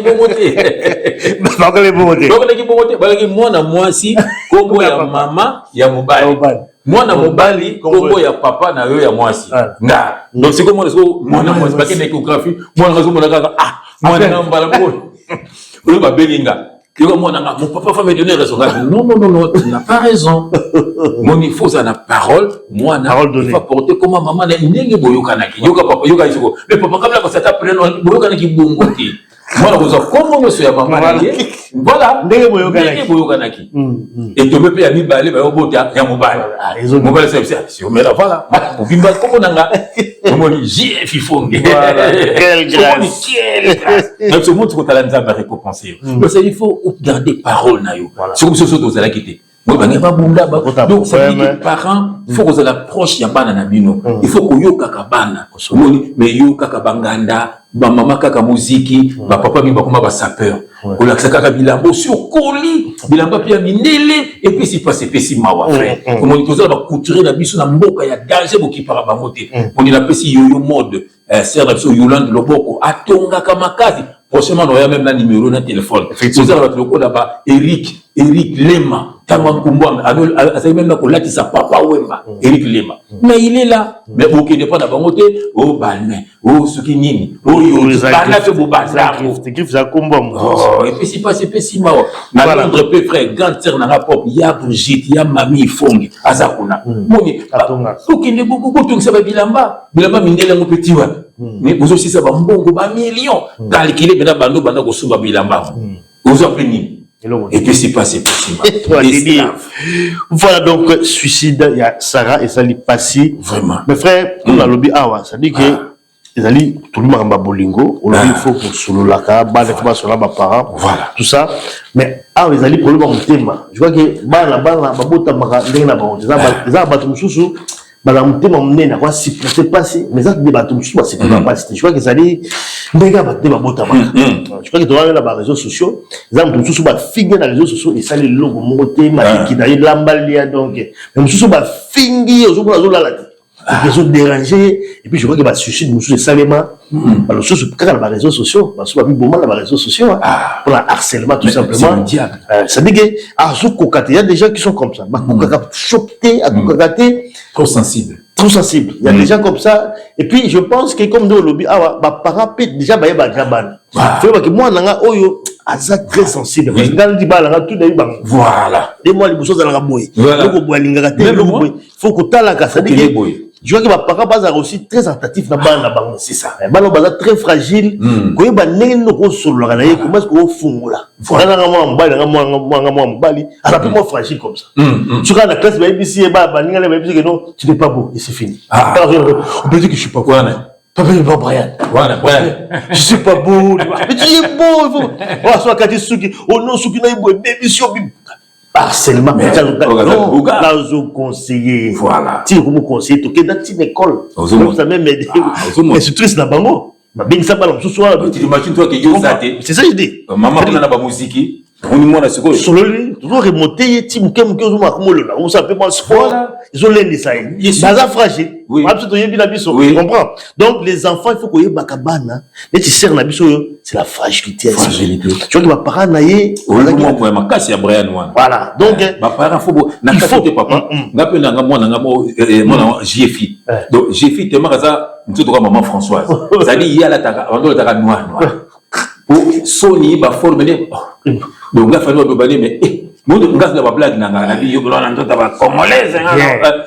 bomote balaki mwana mwasi kombo ya mama ya mobile mwana mobali kombo ya papa na yo ya mwasi nga donc c'est comment mwana mwasi parce que l'échographie mwana ngazo mwana kaka mwana ngambala ko le ba belinga mon papa va me donner raison. Non, tu n'as pas raison. Mon il faut ça la parole, moi il faut porter comme maman n'est boyokanaki. Yoga papa yoga isoko. Mais papa comme là ça t'apprend boyokanaki bongote. Moi vous comme monsieur ya maman voilà ndenge boyokanaki. Et tu me paye ami balé ba oboti ya mobile. Mobile c'est mais là voilà. Pour bimba comme nanga. Mon j'ai fifonge. Quelle grâce. Donc ce monde qu'on t'a nzamba récompenser. Donc il faut garder parole na yo. C'est comme ça aux ala quitter. Moi donc ça dit que parents il faut qu'on approche ya bana na bino. Il faut qu'on yo kaka bana. Mais yo kaka banganda, ba mama kaka muziki, ba papa mi ba koma ba sapeur. On l'a kaka bilamba sur colis, bilamba pia minele et puis si passe pesi mawa frère. Comme on toza ba couturer na biso na mboka ya danger boki para ba moté. On il appelle si yo mode sert na biso Yolande Loboko atonga kama kazi. Prochainement on a même un numéro na téléphone. Vous allez votre loco là-bas Eric Lema. C'est même là qu'on l'a dit ça papa Wemba Eric Lema mais il est là mais ok n'est pas d'abord côté oh balme oh ce qui nini oh yo bana fait beau bazar qui fait combo oh et puis si pas c'est si mao na Londres peu frère ganter na rapport ya Brigitte ya mami fongi azakuna moni ok n'est beaucoup tout ça va bilamba mindele mo petit wa mais vous aussi ça va mbongo ba millions calculer maintenant bando ko sumba bilamba vous appelez ni et puis c'est pas possible. Voilà donc suicide, il y a Sarah et Sali Passi. Vraiment. Mes frères, on a lobby awa, ça dit que ils allaient tout le monde en bolingo, on a dit il faut pour solo la ka, ba sur la parents, voilà, tout ça. Mais ils allaient problème en thème. Je vois que ba bota maka ndena ba, ça ba tumsusu bala mutema mnena kwa si c'est passé mais ça débat tumsusu ba c'est pas je vois que ça dit ndega ba débat bota maka. Je crois que tu vois les réseaux sociaux, ça tumsusu ba figure dans les réseaux sociaux et ça les logo moté ma qui d'ailleurs lambalia donc mais tumsusu ba fingi ozokola zolala ils sont dérangés et puis je vois que bah suicide nous c'est salement alors sur quand les réseaux sociaux parce que pas beaucoup mal les réseaux sociaux pour la harcèlement tout simplement ça dit que à ce côté il y a des gens qui sont comme ça bah kokaka choqué à kokaka trop sensible il y a des gens comme ça et puis je pense que comme dans le lobby bah parents déjà bah jaban faut que moi nanga oyo aza très sensible parce que quand dit bala tout d'ailleurs bang voilà des mois les bouchons dans la boy loko boalinga te loko boy faut que tala ka ça dit que je vois que ma parents bas aussi très attentif na bana bang c'est ça bana bas très fragile ko yeba ndenge noko solo kana ye comment est-ce que fungula voilà na moi mbali ala peu moins fragile comme ça tu quand la classe ba ibisi ba baninga le ba ibisi que non tu n'es pas beau et c'est fini on peut dire que je suis pas quoi Papa, il va Brian. Voilà, Brian. Je suis pas beau. Mais tu es beau. Il faut. Oh, soit quand tu es oh non, Souki n'a pas baby sur harcèlement. Mais non, là, je conseiller. Voilà. Tu vous conseiller, tu es dans une école. Ça même aidé. Mais c'est triste là, bango. Ma bien ça balance ce soir. Tu imagines toi que yo zate. C'est ça je dis. Maman on a ba musique. On y mona siko. Solo lui, toujours remonter ti muke ozuma komolo là. On s'appelle moi sport. Ils ont l'un ça. Baza fragile. Oui. Absolument yebi na biso. Tu comprends? Donc les enfants il faut que bakabana. Mais tu sers na biso c'est la fragilité. Fragilité. Tu vois que ma parent naie. Ma casse ya Brian wana. Voilà. Donc ma parent faut na katote papa. Ngape na mwana mwana JFI. Donc JFI te makaza nto to maman Françoise. Ça dit il y a la taka ando la taka noir. Pour Sony ba former donc la famille de Bani mais moi ngas na ba blague na ngana bi yo na ndo ta ba congolaise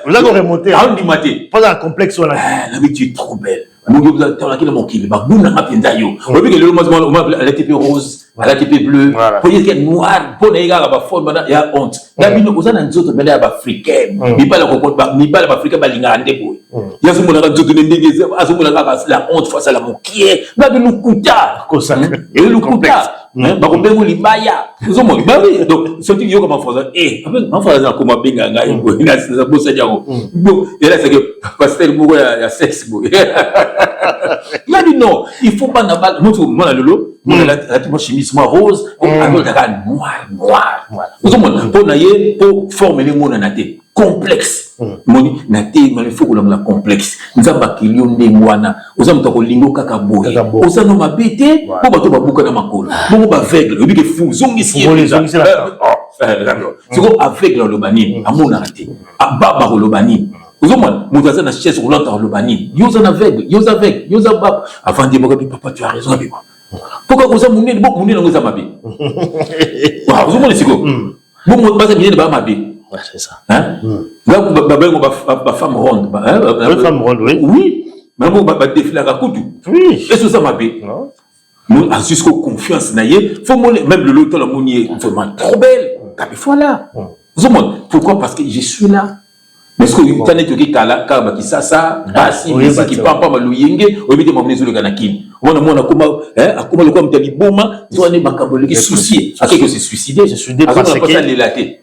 on a remonté on dit maté pas un complexe on a la vie tu es trop belle mon dieu vous avez qui mon kill ba buna mapenda yo on dit que le moment la TP rose à la TP bleu pour dire que noir pour les gars ba forme il y a honte la bino ozana nzoto mais ya ba africaine ni pas la cocotte ni pas la africaine ba linga ndebo ya zo mona nzoto ndenge azo mona la honte face à la mokie ba bino kuta ko ça et le kuta ba ko bengo libaya zo mo ba oui donc ce qui yo comme français en français comme benga ngai ko ina sa bossa diako bon et là c'est que pasteur moko ya sexe bo il a dit non il faut pas na balle moi lolo la type chemise rose alors daga noir zo mo pour na ye pour former les mots na té complexe moni na té il faut que la complexe nzamba kilio ndengwana ozamuta ko lingo kaka boye ozano mabete po bato babuka na makolo bongo ba aveugle obi ke fou zongi si c'est quoi aveugle le bani amona raté ababa le bani ozomona moto aza na chaise roulante le bani yoza na aveugle yoza baba avant de moka papa tu as raison baba pourquoi oza munene bo munene ngoza mabe wa ozomona siko bo mo basa munene ba mabe. Ouais, c'est ça. Hein? Ba femme ronde. Ba femme ronde, oui. Oui. Mais bon, ba défiler à Koutou. Oui. Et ça m'a bé. Non. Nous, à jusqu'au confiance, faut même le loto, la monnaie, vraiment trop belle. Voilà. Pourquoi? Parce que je suis là. Parce que tu as dit que Kala, qui ça, Bassi, qui parle pas mal, Yenge, au lieu de m'amener sur le Ganakin. On a comment le comme tu as dit, Boma, tu as dit, Makabole, qui est soucié. À quelque chose, c'est suicidé. C'est suicidé parce que.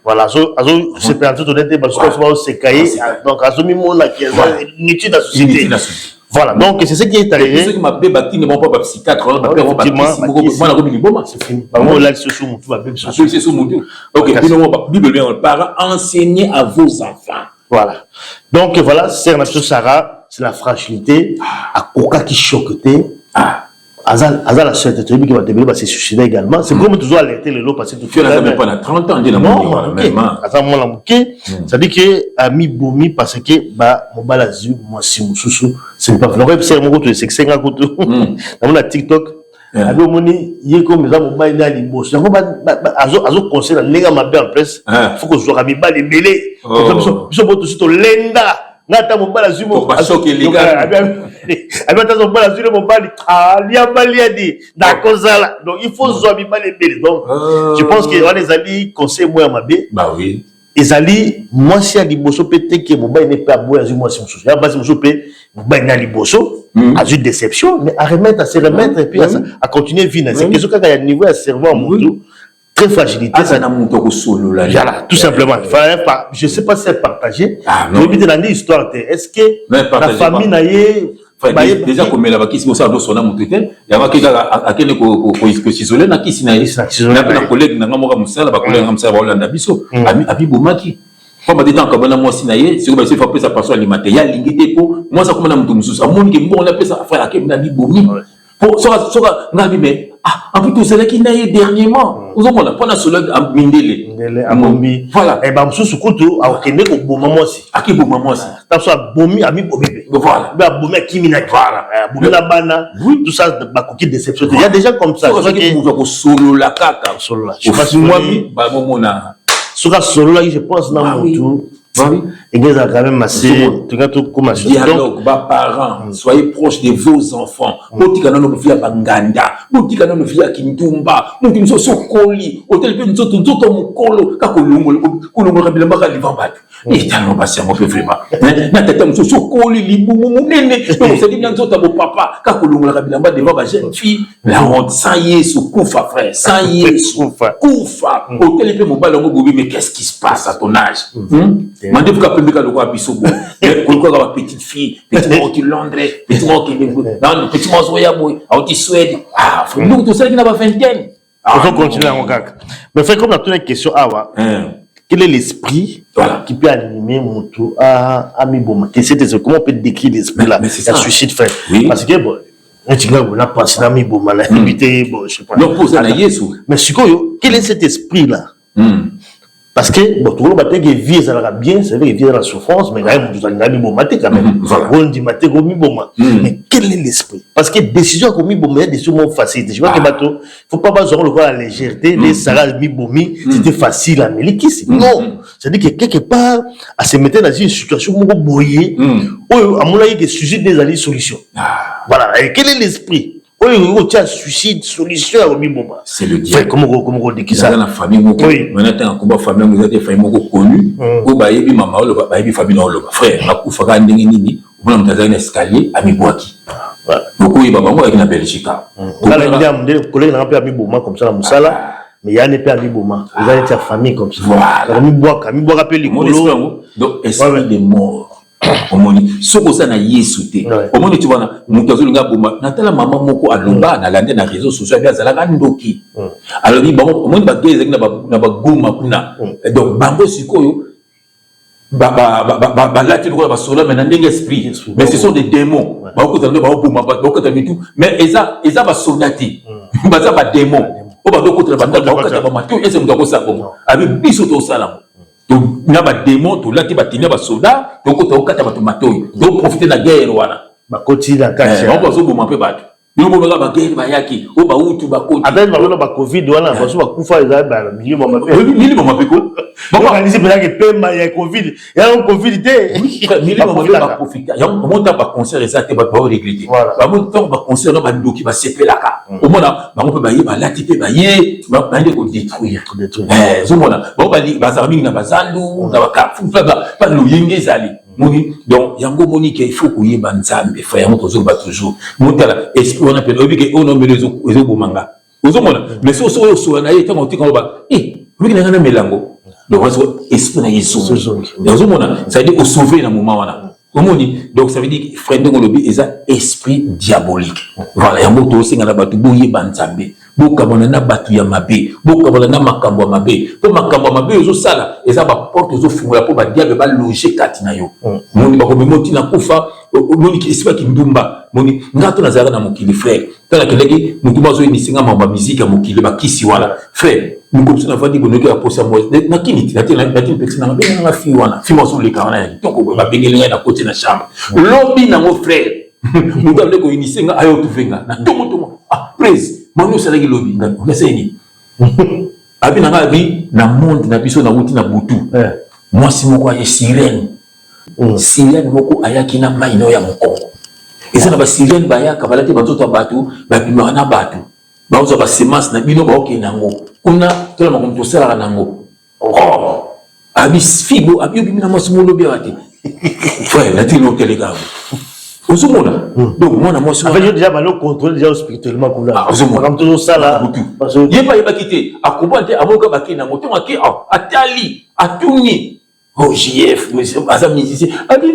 Voilà, c'est perdu de l'être parce qu'on s'est caillé. Donc, à ce moment-là, qui est une étude de la société. Voilà, donc c'est ce qui est arrivé. Ceux qui m'appellent Baki ne vont pas psychiatre, c'est fini. Là, c'est sous mon tout. C'est sous mon tout. Ok, Bible, on parle, enseignez à vos enfants. Voilà. Donc voilà, c'est la Sarah, c'est la fragilité. À Koka qui choquetait. Azal la société qui va devenir se suicider également. C'est comme toujours alerter les lots parce que tu as même pas 30 ans, ça dit que ami bomi parce que bah mon balazu moi si mususu c'est pas vrai c'est mon côté c'est 5 ans côté dans la TikTok abi moni yeko meza mo ba ina liboso yango ba azo conseil na nenga mabe en place faut que zo rabi ba les belé so boto sito lenda ngata mo bala zumo asoke liga abi tazo bala zumo mo bali alia baliadi na kozala donc il faut zo rabi ba les belé donc je pense que on les amis conseil moi mabe bah oui ezali moi si a liboso peut-être que mo ba ne pas boya zumo si mususu ya basi mususu pe mo ba na liboso à une déception, mais à remettre, à se remettre et puis à continuer à vivre. C'est quelque chose qui a un niveau à cerveau, très fragilité. Ça n'a pas solo là. Voilà, tout simplement. Je ne sais pas si c'est partagé. Mais puis dans l'histoire, est-ce que la famille n'a déjà comme la qui c'est ça dans son âme tout il y a qui à quel que s'isoler na qui sina na collègue na ngamoka musala ba collègue ngamsa ba Hollande biso abi bomaki. Quand on dit tant que moi sinaye c'est que c'est faut sa personne alimentaire il y a l'ingité pour moi ça comme na mutu mususu amoni ke bon on appelle ça frère akem na bibomi pour ça ngabi mais en plus tout c'est qui naye dernièrement vous on a pas solo mindele amombi voilà et ba mususu kutu a okende ko boma moi aussi aki boma moi aussi ta so bomi ami bomi voilà ba bomi kimina voilà bomi la bana tout ça ba coquille déception il y a des gens comme ça c'est que vous ko solo la kaka solo la je pense moi ba momona Soka solo là, je pense dans mon tour. Et bien, quand même assez. Dialogue, parents, soyez proches de vos enfants. botika nano via banganda botika nano via kindumba mutu nzoso koli hotel pe nzoto mukolo ka kolongola bilamba ka livambatu itano basi yango pe vraiment na tata nzoso koli libumu munene donc c'est dit nzoto bo papa ka kolongola bilamba devant ba jeune fille la honte sans yesu kufa frère sans yesu kufa hotel pe mobile ngo bobi mais qu'est-ce qui se passe à ton âge mande ka pembe ka lokwa bisobo ko ka petite fille petit mot qui Londres petit mot qui non petit mot soya boy au Suède nous tout ça qui n'a pas vingtaine on va continuer en kaka mais fait comme la toute question awa quel est l'esprit qui peut animer Moutou à Miboma? Comment on peut décrire l'esprit là? C'est un suicide fait. Parce que bon, on a pensé à Miboma, là, bon, je sais pas. Mais quel est cet esprit là? Parce que bon, tout le monde a vie ça bien, c'est vrai qu'il vit dans la souffrance, mais quand même vous allez Miboma quand même. On dit maté comme Miboma. Mais quel est l'esprit? Parce que décision comme Miboma, il y a des choses faciles. Je vois que bateau, faut pas le voir à la légèreté. Les Sarah Mibomi, c'était facile à Méliki. Non, c'est-à-dire que quelque part, à se mettre dans une situation où boyer, où à mon avis, il sujet des alliés solutions. Voilà. Et quel est l'esprit? Oui, tu as suicide, solution à Miboma. C'est le diable. Comment on dit ça? Dans la famille, maintenant, un combat famille, vous êtes famille connu. Vous avez maman, vous avez famille, frère, vous avez un escalier à Mibouaki. Beaucoup de gens qui sont en Belgique. On a des collègues qui ont fait Miboma comme ça, mais il y a des pays à Miboma. Vous avez une famille comme ça. Voilà. Mibouaki rappelle les colons. Donc, esprit de mort. Soko ça na yesuté au moins tu vois mukazo linga bomba natala maman moko alomba na lande na réseaux sociaux bien zalaka ndoki alors ni bango au moins ba geze na ba goma kuna donc bango sikoyo ba lati ko ba sola mais na ndenge esprit mais ce sont des démons ba ko tando ba bomba ba ko tando tout mais eza ba soldati ba za ba démons o ba ko tando ba ko tando ba matu ese mutako sa bon abi biso to sala donc na ba démon to lati ba tinya ba soda donc to okata ba to matoyi donc profiter na guerre wana ba koti la kati on va so bomba pe bato ni bomba ba guerre ba yaki o ba utu ba koti avec ba covid wana ba so ba kufa eza ba minimum pe ko ba organiser pe que pema ya covid ya on covid te minimum ba profiter ya on monta ba concert ça te ba regretter ba monta ba concert ba ndoki ba sepelaka au mona ba on peut ba ye ba lati pe ba ye ba inde ko détruire zo mona ba li ba zarmi na bazandu na ba kafu ba lo yenge zali moni donc yango moni que il faut ko yeba nzambe fa yango tozo ba toujours motala esprit on appelle obi ke on nomme les bomanga ozo mona mais so na ye tango tikalo ba obi na ngana melango le voisin esprit na yesu ozo mona ça veut dire au sauver na moment wana omoni donc ça veut dire frère ndongo lobi eza esprit diabolique voilà yango to singa na batu boye banzambe bokabona na batu ya mabe bokabona na makambo ya mabe po makambo ya mabe ozo sala eza ba porte ozo fungola po ba diable ba loger kati na yo moni ba ko moti na kufa moni ki esprit ki ndumba moni ngato na zara na mokili frère tala keleki mutumba zo inisinga mamba musique ya mokili ba kisi wala frère nous sommes dit que a posé moi na kiniti na petite na bien na fi wana fi mo so le kana donc ba bengeli na côté na chambre lobi na mon frère nous avons ko initier nga ayo tuvenga na tomo praise manu sala ki lobi nga ngaseni abi na ngabi na monde na biso na wuti na butu moi si moko ya sirène moko ayaki na maino ya mokongo eza na ba sirène ba ya kabalate bazoto batu ba bimana na batu baoza ba semence na bino ba oke nango kuna tola makomto sala nango abi fibo abi bimina mosumulo bi wate frère la tino telega osumona donc moi na moi avec déjà balo contrôle déjà spirituellement kuna comme tout ça là parce que yeba kité akombante amoka baki nango to maki atali atuni JF asa musicien abi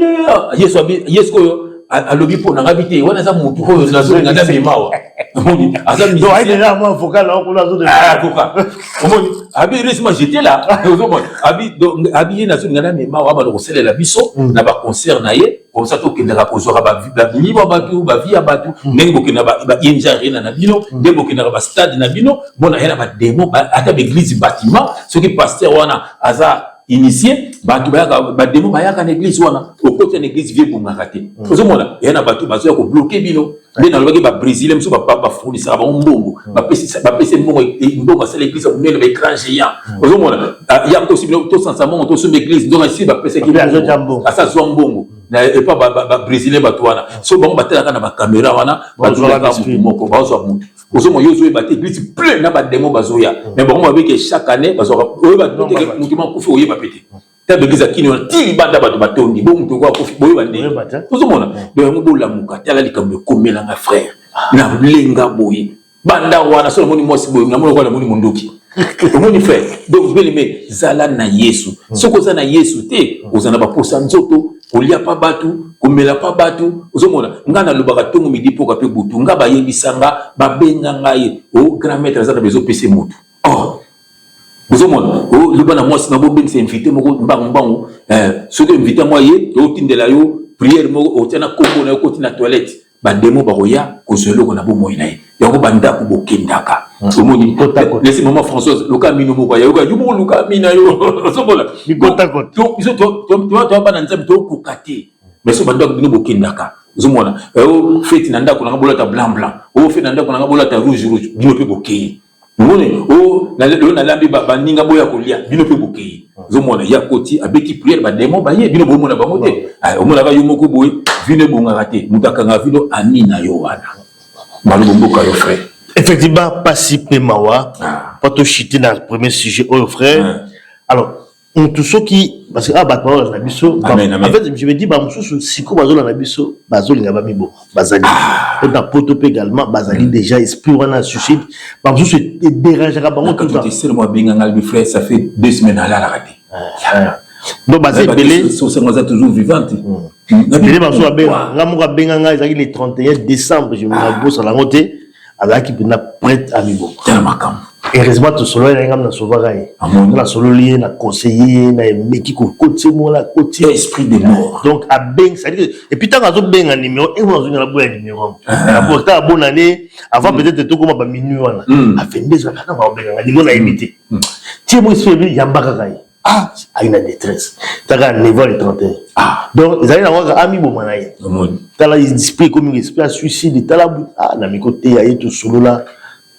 yeso koyo alobi po na ngabite wana za mutu ko na zo ngada memawa azami donc il est là moi vocal là on a zo de omoni abi resma j'étais là abi na zo ngada memawa ba ko selela biso na ba concert na ye comme ça to kendaka ko zo ba libre batu ba via batu nengo ke na ba yenja rena na bino ndebo ke na ba stade na bino bona yana ba demo ata ba église bâtiment ce qui pasteur wana aza initié batu ba demo ba yaka na église wana au côté de l'église vieux bongaka te ozomona yana batu bazo ko bloquer bino mais na lobaki ba Brésil mso ba fournisseur ba mbongo ba pese mbongo c'est l'église au milieu de l'écran géant ozomona ya possible to sans amont to sur l'église donc ici ba pese ki asa zo mbongo et pas ba brésilien batouana so bango batela kana ba caméra wana bazwa ka moko bazwa mutu ozo mo yozo ebate glitch plein na ba démon bazoya mais bango avec chaque année bazwa oyeba mutu makufi oyeba pété ta begiza kini on tili banda bato batondi bo mutu kwa kufi boyeba ndé ozo mona donc bola muka tala likambe komela nga frère na lenga boye banda wana so moni mosi boye na moni kwa moni mondoki omoni frère donc beli me zala na Yesu soko za na Yesu te ozana ba posa nzoto olia pa batu komela pa batu ozomona ngana lobaka tongo midi poka pe butu nga ba yebisanga ba benga ngai o grand maître za na bezo pese mutu oh ozomona o lobana mosi na bo ben se invité moko mbangu soki invité moi ye o tindela yo prière moko o tena kombo na ko tina toilette ba demo ba roya ko solo ko na bo moyi na ye yango banda ko bokendaka omoni laissez maman Françoise luka mino moko ya yoka yumo luka mina yo sobola bikota kota to iso to ba na nzambe to kokate mais so banda ko bino bokendaka ozomona o fete na ndako na bola ta blanc o fete na ndako na bola ta rouge bino pe bokei ngone o na lambi ba ninga boya kolia bino pe bokei ozomona ya koti abeki prière ba demo ba ye bino bomona ba mote omona ka yo moko boye vino bonga raté mutaka nga vino amina yo wana malu mboka yo frère. Effectivement, pas si peu mawa, pas tout chiter dans le premier sujet, oh frère. Alors, tout ce qui, parce que battement dans l'abisso, en fait, je me dis, bah, monsieur, si quoi bazol dans l'abisso, bazol n'a pas mis bon, bazali. Et dans Potop également, bazali déjà esprit on a suicide, bah, monsieur, c'est dérangera pas tout ça. C'est moi bien un frère, ça fait 2 semaines à la raté. Donc, bazé belé, sont toujours vivantes. Belé bazol a bien, l'amour benganga, il est le 31 décembre, je me bosse à la montée. Alors qui peut prête à niveau. Heureusement tout solo na ngam na sauvagai. Na solo lié na conseiller na meki ko côté mo la côté esprit de mort. Donc à beng ça dit et puis tant que beng un numéro et on a besoin numéro. Pour ta bonne année avant peut-être tout comme ba minuit wana. A 22 ans na ba beng ngadi ngona imiter. Ti mo esprit yambaka kai. Ah, a une détresse. T'as un niveau de 31. Ah, donc ils allaient avoir ami bon manaï. T'as là ils disent comme une espèce de suicide. T'as là ah na mi côté y a tout solo là.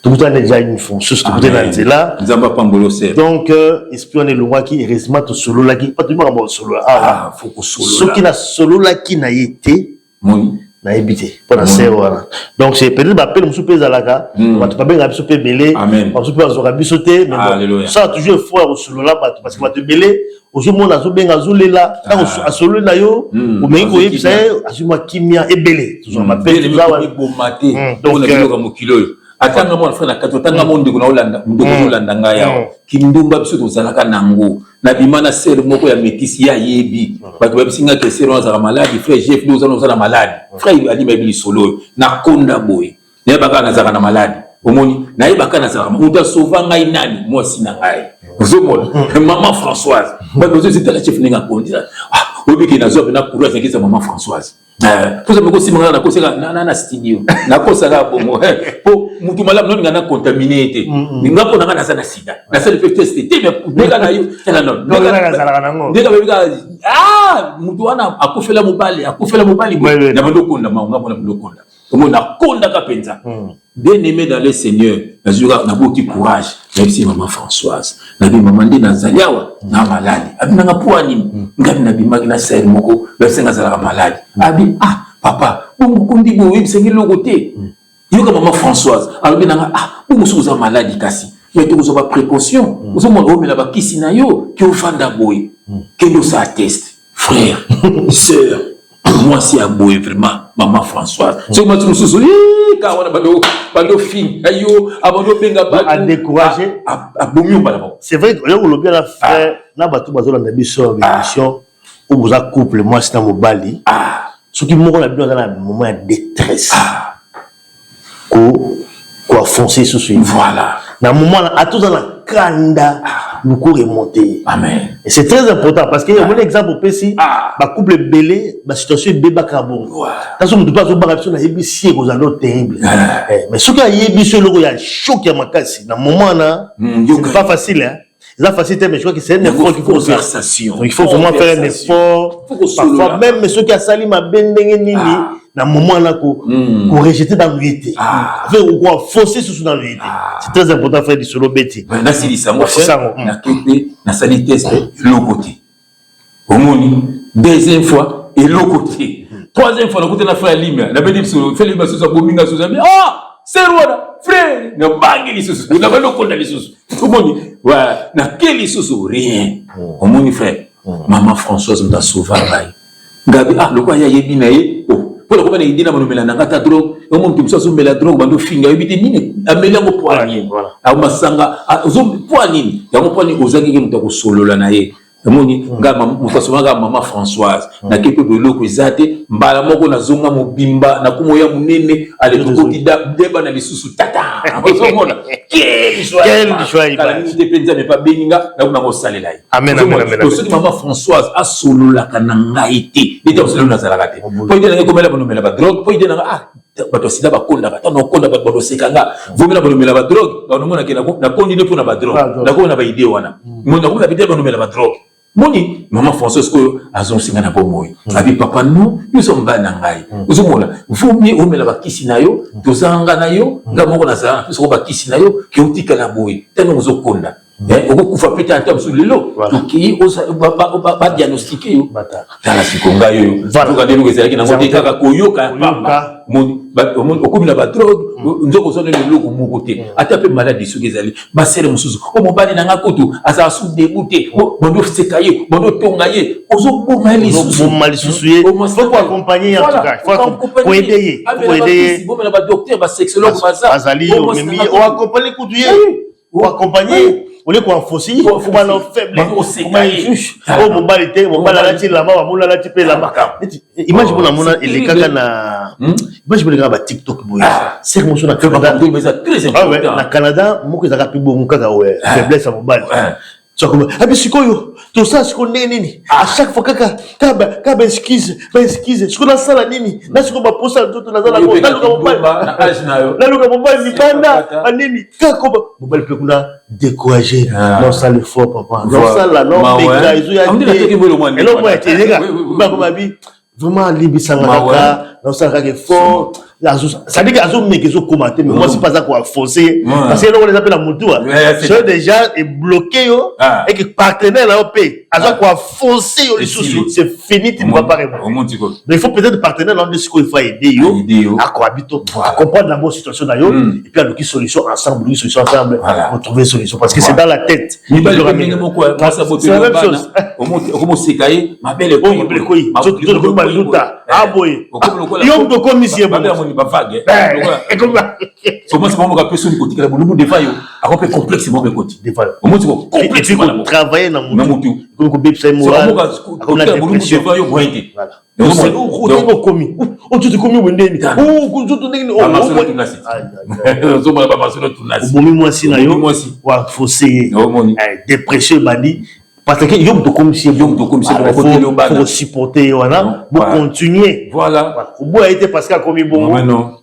Tout le temps déjà une fonction. Tout le temps là. Ils ont pas pangolo c'est. Donc esprit on est le roi qui heureusement tout solo là qui pas tout le monde bon solo. Ah, faut que solo. Ce qui n'a solo là qui n'a été. Oui. Na habité pour la voilà. Donc c'est peut-être m'appelle monsieur Pezalaka, on va te pas bien monsieur Pebelé, parce que on aura sauter mais bon, ça toujours fois au solo là parce que va te belé, au jour mon azo ben azulé là, quand à solo là yo, au même ko yebisa azuma kimia ebelé, toujours m'appelle tout ça bon maté. Donc on a dit comme kilo. Atanga mo frère na kato tanga mo ndeko na Holanda, ndeko na Holanda ngaya. Kindumba biso to zalaka nango. Na bimana ser moko ya métis ya yebi. Ba to bisinga ke ser on za malade, frère Jeff nous on za malade. Frère ali mabili solo na konda boy. Ne baka na za na malade. Omoni na yebaka na za muta sauva ngai nani moi sina ngai. Zomol maman Françoise. Ba to c'était la chef ninga kondi. Ah, obiki na zo na courage ngisa maman Françoise. Tout ça me si mangana na koseka na studio. Na kosaka bongo. Po mutu malamu non ngana contaminé été. Ninga ko na sana sida. Na ça le fait tester. Mais na yo tela non. Ndeka bebika ah mutu wana akufela mobali na bando konda maunga bona bando konda. Comme na konda ka penza. Bien aimé dans le Seigneur, na jour na beaucoup courage. Même si maman Françoise, na bi maman ndi na zaliawa na malade. Abi na ngapuani ngabi na bi magina ser moko, ba senga zala malade. Abi ah papa, bongo kundi bo wi sengi logote. Yoka maman Françoise, alors bien ah bongo souza malade kasi. Mais tu as pas précaution. Vous avez mon homme là-bas qui s'y n'a yo, qui au fond d'aboué, qui nous atteste, frère, sœur. Moi c'est à boy vraiment maman Françoise. C'est moi tout sous car on a bado fin ayo abado benga ba à décourager à bomio balabo. C'est vrai que là on bien frère na bato bazola na biso émission où vous a couple moi c'est dans mon bali. Ce qui moko la bien dans un moment de détresse. Quoi foncer sur ce voilà. Dans le moment à tout dans la kanda nous court remonter. Amen. Et c'est très important parce qu'il y a un exemple au PC, ba couple belé, ba situation bébé carbone. Quand on ne peut pas se barrer na ébissi aux anneaux terribles. Mais ce qui a ébissi le il y a choc à makasi. Dans le moment là, c'est pas facile hein. C'est pas facile mais je crois que c'est un effort qu'il faut conversation. Donc il faut vraiment faire un effort. Parfois même ceux qui a sali ma bendenge nini dans le moment là qu'on rejeter dans l'unité. Fait ou quoi forcer sur dans l'unité. C'est très important faire du solo bêti. Na silisa mo na kete na sali test l'autre côté. Omoni deuxième fois et l'autre côté. Troisième fois, on a écouté la frère Limia. On a dit, fait les masses, Bominga, sous amis. Ah, c'est roi, frère. On a bangé les sous. On a pas le compte les sous. Tout le monde, ouais, on a quel les sous, rien. Au moins, frère, maman Françoise, on a sauvé. Gabi, ah, le quoi, il y a Yébinaye. Oh, pour le coup, il y a des gens drogue. Au moins, tu me la drogue, on a finga. Il y a des gens qui ont mis le poignet. Ah, on a sanga. Ah, on a poignet. Il y a un poignet aux amis qui ont solo là. Moni ngama mutasomanga mama Françoise na kepe beloko ezate mbala moko na zonga mobimba na kumoya munene ale kokoti deba na lisusu tata ozomona quel joie kala ni depenza me pa beninga na kuna kosalela yi amen amen to soki mama Françoise a solola kana ngaite ite osolo na zalakate po ide na komela bonomela ba drogue po ide na ah bato sida bakonda bata no konda bato sekanga vomela bonomela ba drogue ba nomona ke na kondi ne pona ba drogue na ko na ba ide wana mo na ko na bide bonomela ba drogue. Moni, maman Françoise, azon singa na bomoy. Abi papa nous, nous sommes banangai. Vous mona, vous mieux on met la bakisi na yo, tozanga na yo, ngamo na za, so bakisi na yo, ki otika na boy. Tano zo konda. Oko kufa pete en termes sur le lot. Ki ba diagnostiquer yo. Tala sikonga yo. Tuka de nous ezaki na ngoti kaka koyoka papa. Moni, okomi na ba drogue, nzoko so le loko mokote. Ata pe maladie so gezali. Ba sere musuzu. O mobali na ngakoto, asa su dégoûté. Bondo sekaye, bondo tongaye. Ozo bomali susu. Bomali susu ye. Faut accompagner en tout cas. Faut aider. Faut aider. Bon na ba docteur, ba sexologue ba ça. Azali o memi o accompagner kuduye. O accompagner. On est quoi fossi, faut pas nos faibles. Oh mon bal était, mon bal à la tire là-bas, mon la tire là-bas. Imagine pour la mona et les caca na. Imagine pour les gars TikTok boy. C'est mon son à Canada. Mais ça très important. Na Canada, moi que ça capte bon caca ouais. Faiblesse à mon bal. Tu vois comment? Ah mais c'est quoi yo? Tout ça c'est qu'on est nini. À chaque fois caca, kaba esquisse, ce qu'on a ça la nini. Là c'est qu'on va poser tout dans la côte. Là le mon bal. Là le mon bal ni banda, nini. Kako mon bal peut qu'on a découragé. Non ça le fort papa. Non ça là non mais gars ils ont et là moi les gars, bah comme abi vraiment libisanga kaka, non ça kaka fort. Ça dit qu'ils ont mis qu'ils ont commenté, mais moi c'est pas ça qu'on a forcé. Parce que là on les appelle la moto. C'est déjà est bloqué et que partenaire là au pays. À quoi forcer les sous c'est fini, tu ne vas pas répondre. Mais il faut peut-être partenaire là de ce qu'il faut aider à cohabiter, à comprendre la bonne situation d'ailleurs et puis à trouver solution ensemble, pour trouver solution parce que c'est dans la tête. C'est la même chose. Comment c'est caillé ma belle ah boy. Yo de commission ba vague comment c'est bon ka personne côté la boulou des failles a peu complexe mon côté des failles au moins et puis travailler dans mon comme ko bipsa moral on a des boulou des failles pointé donc c'est au commis on tu commis wendeni oh tu tu ndeni oh masolo tunasi zo mala ba masolo tunasi bomi mwasi na yo wa faussé dépression bandi parce que yom de commission pour supporter voilà pour continuer voilà au bout a été parce qu'a commis bon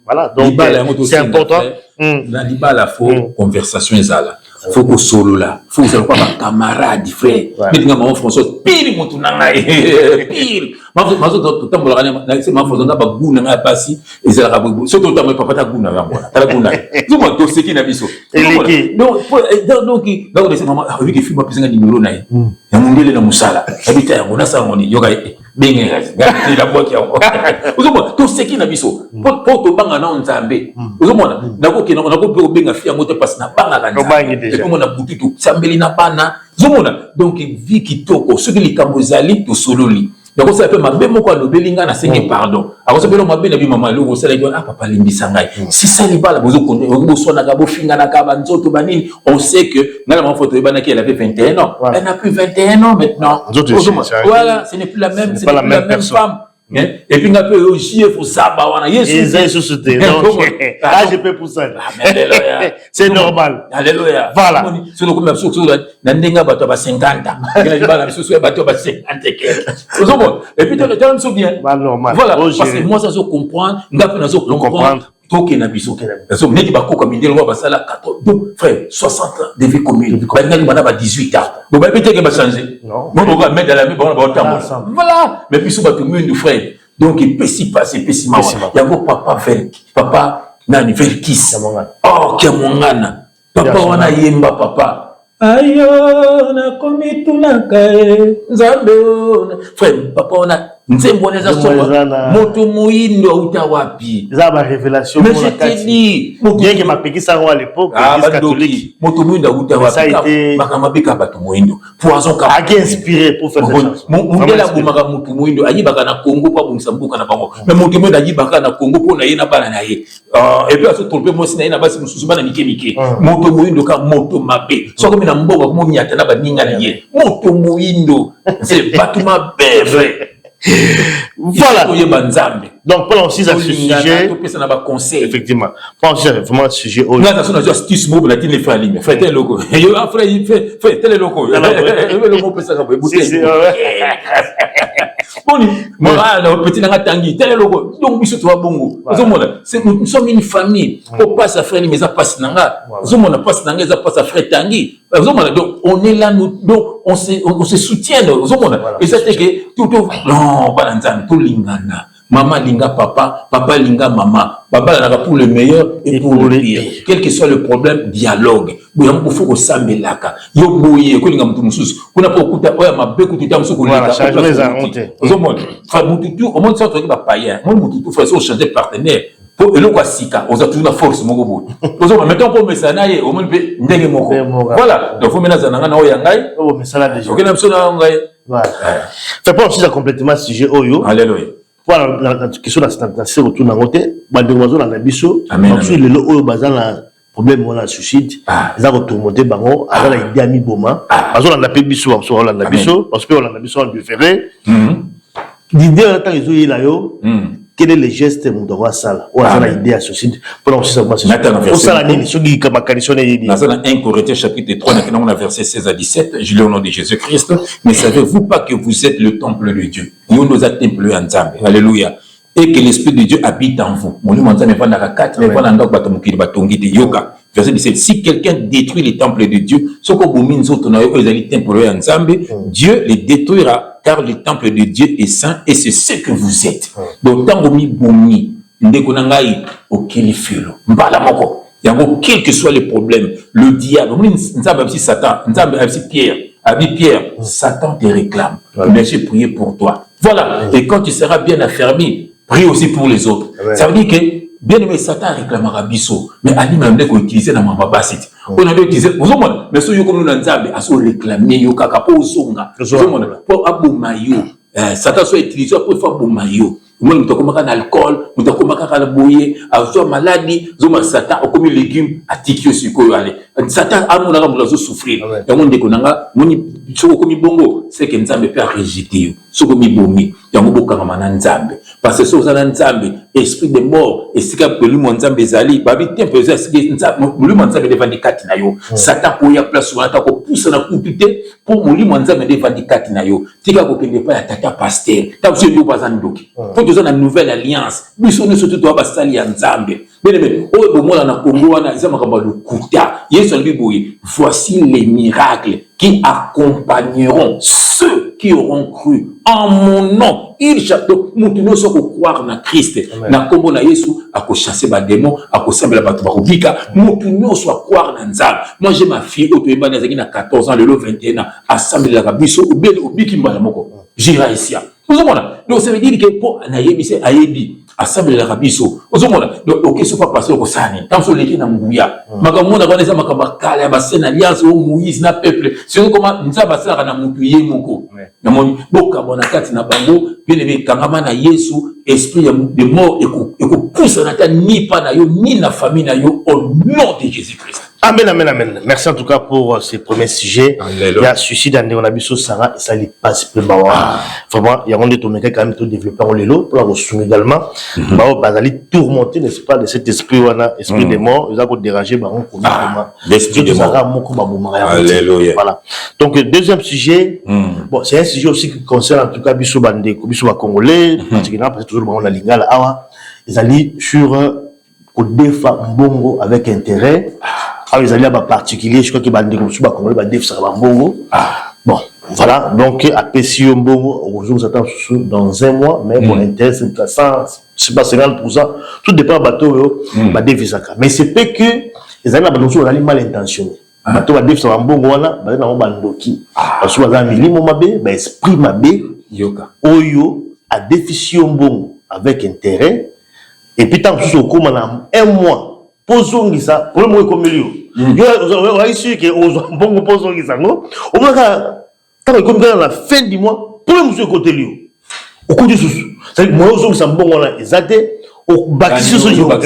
voilà donc c'est important la libala faut conversation ezala faut que solo là faut que pas camarade frère mais maman François pile mutu na ngai pile mazo to tambola kana c'est ma François ba guna na basi ezala ka bo surtout tambola papa ta guna yango tala guna tout moi to seki na biso donc c'est maman avec que film pesa numéro na ya mungele na musala habita yango na sangoni yoka benga ngati la boki yango uzomona to seki na biso po to banga na nzambe uzomona nako ke nako pe benga fi yango te passe na banga kana et puis mona bututu sambeli na bana uzomona donc vie kitoko ce que les kambozali to sololi donc ça peut mabé moko alobelinga na sengi pardon ako ça peut no mabé na bi mama lo sala ko ah papa limbisa ngai si ça libala bozo konde bo sona ka bo finga na ka banzoto banini on sait que ngala ma photo ebana qui elle avait 21 ans elle n'a plus 21 ans maintenant voilà ce n'est plus la même c'est pas la même femme et puis on peut aussi il faut ça bah on Jésus société donc je peux pour ça c'est normal alléluia voilà sur le comme absolument na ndenga bato ba 50 ngala libala biso so bato ba 50 et puis tu me souviens normal voilà parce que moi ça je comprendre ngapi na zo comprendre toke na biso so neti ba koka mindelo ba sala 14 frère 60 ans de vie commune ba ngani bana ba 18 ans donc ba peut-être que ba changer non on va mettre dans la même ba voilà mais puis so ba tout monde frère donc il peut s'y passer pessima ya go papa nani Verkis oh Kiamongana papa wana yemba papa ayo na komi tunaka nzambe frère papa wana nzembo neza soba moto moyindo auta wapi za ba révélation mais je te dis bien que ma pékisa à l'époque l'église catholique moto moyindo auta wapi makama bika bato moyindo poison ka a inspiré pour faire cette chanson mundela bomaka moto moyindo ayibaka na Congo kwa bomisa mbuka na bango mais moto moyindo ayibaka na Congo po na ye na bana na ye et puis aso tromper moi sina ye na basi mususu bana mike mike moto moyindo ka moto mabe soko mina mboka mo nyata na baninga na ye moto moyindo c'est bato mabe vrai. Voilà. Donc, pendant 6 à ce sujet, effectivement, pendant 6 vraiment ce sujet. Nous avons une astuce mobile à les frères ligne. Faites le loco. Faites le loco. Le mot peut s'accrocher. Bon, moi, petit n'a tangi. Tel loco. Donc, monsieur, toi, bongo. Nous sommes une famille. On passe à frère, mais ça passe nanga. On passe nanga, ça passe à frère tangi. Donc, on est là, donc, on se soutient. Et ça, c'est que tout, non, balanzan, tout lingana. Maman linga papa, papa linga maman. Papa là pour le meilleur et pour le pire. Quel que soit le problème, dialogue. Il faut que ça me laka. Yo boye, ko linga mutu mususu. Kuna po kuta oya mabe kututa mususu ko linga. Changer les arrontés. Ozomona. Fa mutu au monde ça to ba païen. Mon mutu faut changer partenaire. Pour eloko asika, on a toujours la force moko bout. Ozomona mettons pour mesana ye, au monde pe ndenge moko. Voilà. Donc faut menaza nanga na oya ngai. Oh mesana déjà. OK na mso na ngai. Voilà. Fait pas aussi complètement sujet oyo. Alléluia. Voilà la question de la c'est retour dans côté bande oiseau dans biso ensuite le oyo bazana problème on a suicide za retourmonter bango ala idée ami boma bazo dans la biso on la biso parce que on la biso on préféré l'idée tant ils ont là yo quel est le geste mon droit sala ou ala idée à suicide pour aussi ça on ça la nini soki kama kanishone yidi dans 1 Corinthiens chapitre 3 on a verset 16 à 17 je lis au nom de Jésus-Christ mais savez-vous pas que vous êtes le temple de Dieu nous nous a temple en Nzambe alléluia et que l'esprit de Dieu habite en vous mon Nzambe va na 4 mais voilà ndok batomukiri batongi te yoka verset 17 si quelqu'un détruit le temple de Dieu soko bomi nzoto na yo ezali temple en Nzambe Dieu le détruira car le temple de Dieu est saint et c'est ce que vous êtes donc tango mi bomi ndeko na ngai okilifelo mbala moko yango quel que soit le problème le diable nzambe abisi Satan nzambe abisi Pierre abi Pierre Satan te réclame mais j'ai prié pour toi voilà et quand tu seras bien affermi prie aussi pour les autres ça veut dire que bien aimé Satan réclamera biso mais ali même ko utiliser na mama basiti on a utiliser vous monde mais so yo comme nous nzambe aso réclamer yo kaka po zonga vous monde pour abomayo Satan so utiliser pour faire abomayo moi mutakomaka na alcool mutakomaka na boye azo maladie zoma Satan okomi légume atikio sikoyo ale Satan amona ka mulazo souffrir yango ndeko nanga moni soko komi bongo c'est que nzambe peut rejeter soko mi bomi yango bokanga na nzambe parce que so za nzambe esprit de mort esika pelu mo nzambe ezali babi tempo za siki nzambe mulu mo nzambe devant kati na yo Satan ko ya place wana ko pousse na kupite pour mulu mo nzambe devant kati na yo tika ko kende pa ya tata pasteur tabuso ndo bazandoki dans une nouvelle alliance biso ne surtout ba sali ya nzambe bien o bomona na Congo wana izama kamba le kuta yesu aliboye voici les miracles qui accompagneront ceux qui auront cru en mon nom il château mutuno so ko croire na Christ na kombo na Yesu ako chasser ba démon ako sembla ba tubakubika mutuno so croire na nzambe moi j'ai ma fille otoyeba na zaki na 14 ans le 21 ans assemblée la biso obeli obiki mbala moko jira ici vous comprenez donc ça veut dire que pour na yebise ayebi assemblée la biso vous comprenez donc OK so pas passer au sani tant so leki na nguya makamona ba neza makamba kala ba sena alliance au Moïse na peuple c'est comment nzaba sala na mutu ye moko na moni boka bona kati na bango bien kangama na Yesu esprit de mort et ko pousse na ta ni pa na yo ni na famille na yo au nom de Jésus-Christ. Amen, amen, amen. Merci en tout cas pour ces premiers sujets. Il y a suicide en Néonabiso Sarah et ça les passe plus bas. Vraiment, il y a un détourné quand même tout développé en l'élo pour la ressourcer également. Bah, bazali tourmenté, n'est-ce pas, de cet esprit esprit des morts, ils ont dérangé, bah, on connaît comment. L'esprit des morts. Alléluia. Voilà. Donc, deuxième sujet, bon, c'est un sujet aussi qui concerne en tout cas Bisso Bandé, Bisso Congolais, parce que c'est toujours la lingala awa, ils allaient sur Kodefa Mbongo avec intérêt. Ah, ils allaient à particulier, je crois qu'ils bandent comme ça, Congolais, bah, Defa Mbongo. Bon, voilà. Donc, à PCO Mbongo, aujourd'hui, nous attendons dans un mois, mais pour intérêt, c'est ça, c'est pas 50%. Tout dépend de bateau, bah, Defa. Mais c'est pas que, ils allaient à Bandoussou, ils allaient mal intentionnés. Bateau, bah, Defa Mbongo, voilà, bah, ils allaient à Bandoki. Parce que, bah, milimo mabe, bah, esprit mabe, yoka. Oyo, à déficit bon avec intérêt et puis tant que comme un mois posons ça problème est comme milieu yo ici que aux bon posons ça non au moins tant comme dans la fin du mois problème sur côté lui au coup du sous c'est moi aux ça bon là exact au bâti sur yo quand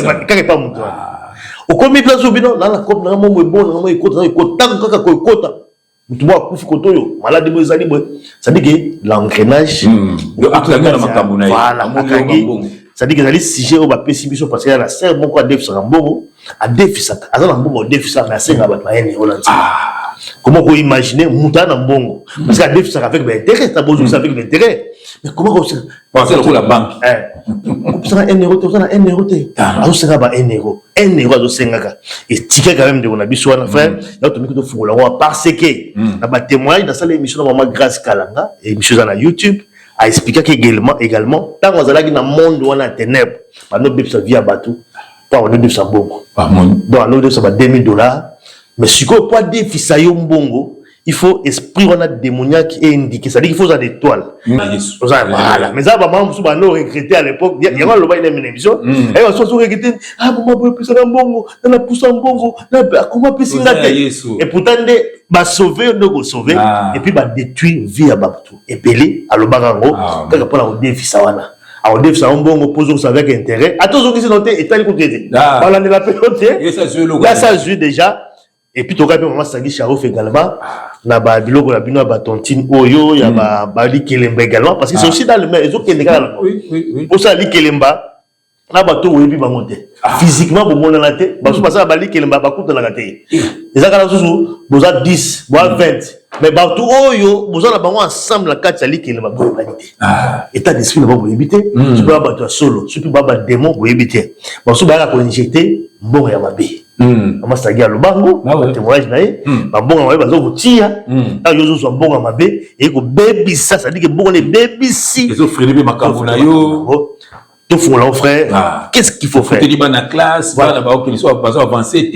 pas mon au comme place au bino là la comme na mo bon na mo écoute tant que kota tu vois kufi kotoyo malade bo ezali bo ça dit que l'engrenage yo akanga na makambo na yo ça dit que les sujets au ba pessimisme parce que la serre bon quoi défi ça bon a défi ça azana bon défi ça mais c'est ba ene holanti comment vous imaginez mutana mbongo parce que défi ça avec intérêt ça besoin avec l'intérêt mais comment vous pensez pour la banque ça 1 euro ça 1 euro alors ça va 1 euro 1 euro à 5 et ticket quand même de on a biso na frère là tu me que faut la parce que na ba témoignage dans cette émission na maman Grâce Kalanga émission dans YouTube a expliqué également tant on a dans monde on a ténèbres ba no bip ça via bateau pas on bip ça bongo donc on a ça ba $2000 mais si quoi pas défi ça yo mbongo il faut esprit on a démoniaque et indiqué ça dit qu'il faut des étoiles voilà mais ça va maman sous bano regretter à l'époque il y a le bail d'une émission et on se regretter ah maman peut plus ça mbongo dans la pousse mbongo comment peut s'y et pourtant ba sauver donc sauver et puis ba détruire vie à babtou et pelé à le barango quand pour la défi ça wana a on défi ça mbongo pose ça avec intérêt attention qui c'est noté et tel côté voilà la période là ça joue déjà et puis toka pe maman Sagi Charouf également na ba biloko la bino ba tontine oyo ya ba bali kelemba également parce que c'est aussi dans le même ezo kendeka là oui pour ça li kelemba na ba to webi ba monter physiquement bo mona na te ba so ba ça bali kelemba ba kuta na te ezaka na susu boza 10 boza 20 mais ba to oyo boza na bango ensemble la kati li kelemba bo validé état d'esprit na ba bo éviter tu peux ba to solo tu peux ba démon bo éviter ba so ba ko injecter mbongo ya mabe Maman Sagi à Lubango, témoignage naé, bon on va bazo tia, ta yozo so bon mabe et ko baby ça dit que bon les baby si. Les offres les makambo na yo. Tout font là frère. Qu'est-ce qu'il faut faire? Tu dis dans la classe, voilà ba que soit pas avancer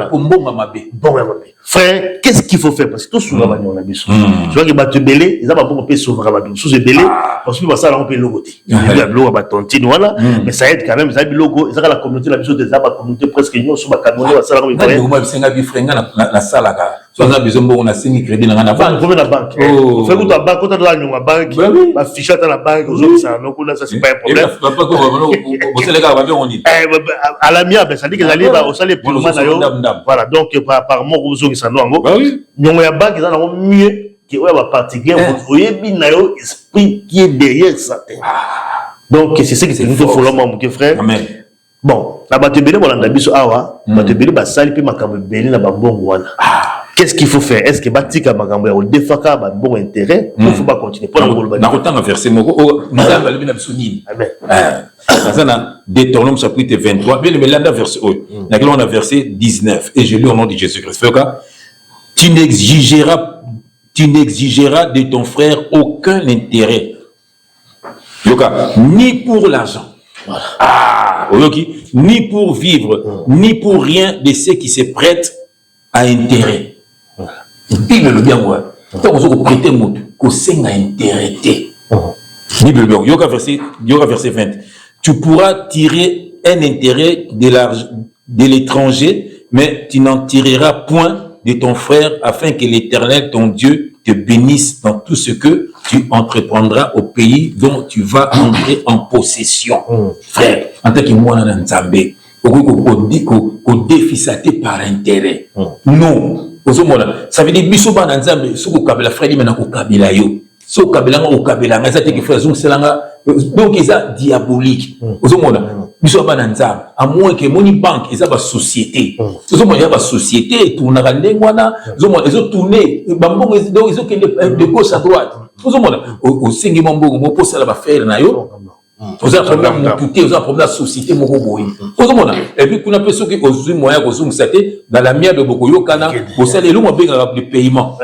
pour bon mabe. Bon mabe. Frère, qu'est-ce qu'il faut faire parce que tout souvent on a biso. Tu vois que ba te belé, ils a pas bon peut sauver ba sous belé parce que ça là on peut logoter. Il y a logo ba tontine voilà, mais ça aide quand même ça logo, ça la communauté la biso des ba communauté presque union sur ba canonné ça là on peut. Moi bisenga bi frenga na sala ka. So na besoin bon na singi crédit na banque. Combien la banque? Fait que ta banque quand tu dois aller à banque, ba ficher à la banque aux ça donc là ça c'est pas un problème. À la mienne ça dit que aller au salaire pour le voilà donc par mort aux autres ça non donc la banque ça n'a mieux que ouais va particulier vous voyez bien nayo esprit qui est derrière ça donc c'est ce que nous faut là mon frère bon la batte belé voilà ndabiso awa batte belé ba sali pe makambo belé na ba bongo wana qu'est-ce qu'il faut faire est-ce que batika makambo ya defaka ba bon intérêt il faut pas continuer pour la na kotanga verset moko nous avons le biso nini amen ça na Deutéronome chapitre 23 bien le landa verset na on a verset 19 et je lis au nom de Jésus-Christ tu n'exigeras de ton frère aucun intérêt ni pour l'argent ni pour vivre ni pour rien de ce qui se prête à intérêt. Bible le bien ouais. Donc on prêter mot qu'on sait intérêt. Bible bien. Yoga verset 20. Tu pourras tirer un intérêt de l'étranger, mais tu n'en tireras point de ton frère afin que l'Éternel ton Dieu te bénisse dans tout ce que tu entreprendras au pays dont tu vas entrer en possession. Frère, en tant que moi dans Nzambé, qu'on défisaté par intérêt. Non. Ça veut dire biso ba Nzambé, soko kabela frère mena ko kabela yo. So kabela ngo kabela nga ça te que frère zong selanga donc ils a diabolique. Ozomona biso ba Nzambé à moins que moni banque ils a ba société. Ozomona ba société tournera ndengwana, ozomona ils ont tourné bambongo donc ils ont de gauche à droite. Ozomona au singi mbongo mo posa la ba faire na yo. Vous avez un problème de vous avez un problème de société moroboy. Et puis, qu'on a fait ce qui est moyen dans la mienne de Bokoyo, Kana, vous savez, le moins bien de paiement.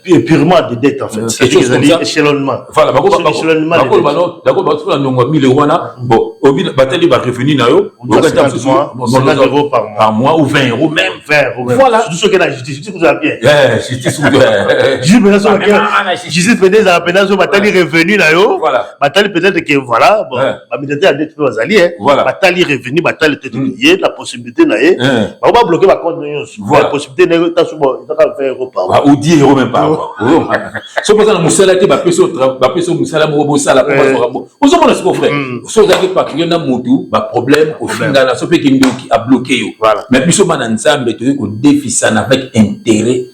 purement de dette en fait. Quelque chose comme ça. Échelonnement. Voilà, échelonnement. D'accord, bah 1000 euros là. Bon, au bout batali va revenu na yo, 50 euros par mois ou 20 euros même. 20 euros. Voilà. Tout ce que la justice, vous avez bien. Justice Justice peut-être à peine sur batali revenu là yo. Voilà. Batali peut-être que voilà, bon, la militaire a dette aux alliés. Voilà. Batali revenu, batali peut-être la possibilité là. On va bloquer ma compte de la possibilité de t'as souvent 20 euros par mois. Ou 10 euros même par mois. Ce que ça na musala te ba peso musala mo sala pour on se connaît ce qu'on fait. So ça que pas qu'il y a motu ba problème au final na so pe ki ndoki a bloqué yo. Mais biso bana nzambe to ko déficit avec intérêt.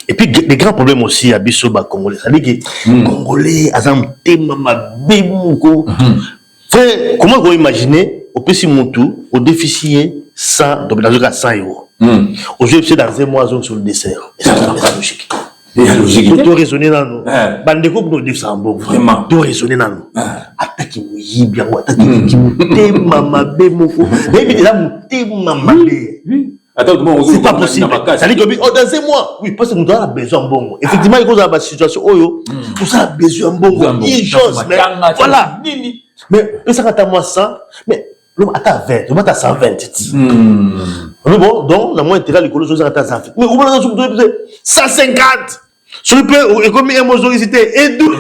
Et puis les grands problèmes aussi à biso ba congolais. Ça dit que congolais azam tema mabe moko. Frère, comment vous imaginez au petit motu au déficit 100 donc dans le cas 100 euros. Aujourd'hui c'est dans un mois sur le dessert. Et ça c'est logique. Il y a logique. Tu raisonner dans nous. Bandeko nous défend vraiment. Tu raisonner dans nous. Attaque qui bien ou attaque qui te mama be moko. Mais il a monté mama be. Attends, c'est pas possible. Ça dit que dans un mois, oui, parce que nous avons besoin de bon. Effectivement, il y a une situation où nous avons besoin de bon. Une chose, mais voilà. Mais ça quand moi 100, mais attends 20, tu vas 120. Mais bon, donc, la moins intérêt, les colons sont à 150. Mais où est-ce que 150? Sur le peu, et comme il y a une motoricité, et d'où?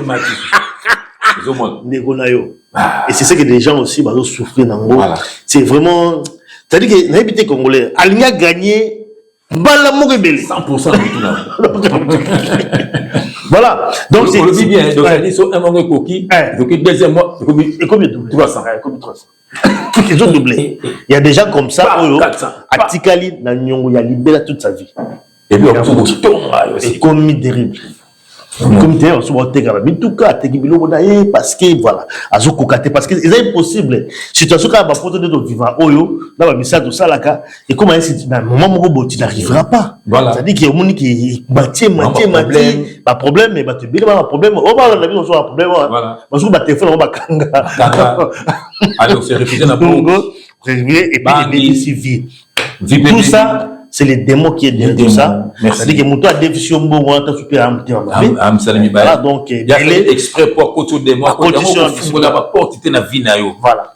Et c'est ça que les gens aussi vont souffrir dans le monde. C'est vraiment. C'est-à-dire que l'habité congolais, elle a gagné 100% de tout là. Voilà. Donc, c'est bien. Donc, ça dit, sur un moment coquille, donc, deuxième mois, et combien doublé? 300. Combien 300? Ils ont doublé. Il y a des gens comme ça, à Tikali, il y a libéré toute sa vie. Et puis, on c'est comme terrible. Comme tu es en tout cas, parce que voilà, parce que c'est impossible. Situation quand on va de vivant, là, on va mettre tout ça là, et comme un moment où tu n'arriveras pas. Voilà. C'est-à-dire qu'il y a un monde qui est moitié, pas problème, mais tu n'as pas de problème. On va la vie, on a un problème. Voilà. Parce que le téléphone, on va kanga. Allez, on s'est refusé la bombe. Et puis, les civils. Tout ça. C'est les démons qui est derrière tout ça. C'est-à-dire que mon toit a déficit bon, on a super voilà, donc il y a fait exprès pour côté des mois. Voilà.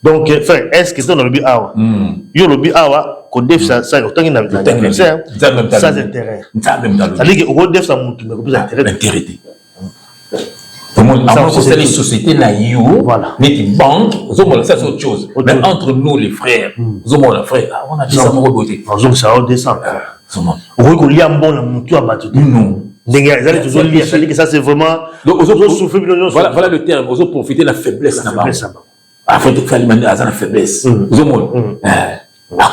Donc, est-ce que c'est dans le but awa? Yo le but awa, qu'on déficit ça, autant qu'il n'a pas d'intérêt. Ça intérêt. C'est-à-dire que au def ça monte, mais plus intérêt. C'est les sociétés voilà. Mais qui banque, ça c'est autre chose. Mais entre nous les frères, on a dit ça pour beauté. Ça va descendre. On voit qu'il y a un bon montu à battre. Non. C'est-à-dire que ça c'est vraiment. Voilà le terme. Ils ont profité de la faiblesse. Afin de faire la faiblesse. Ils ont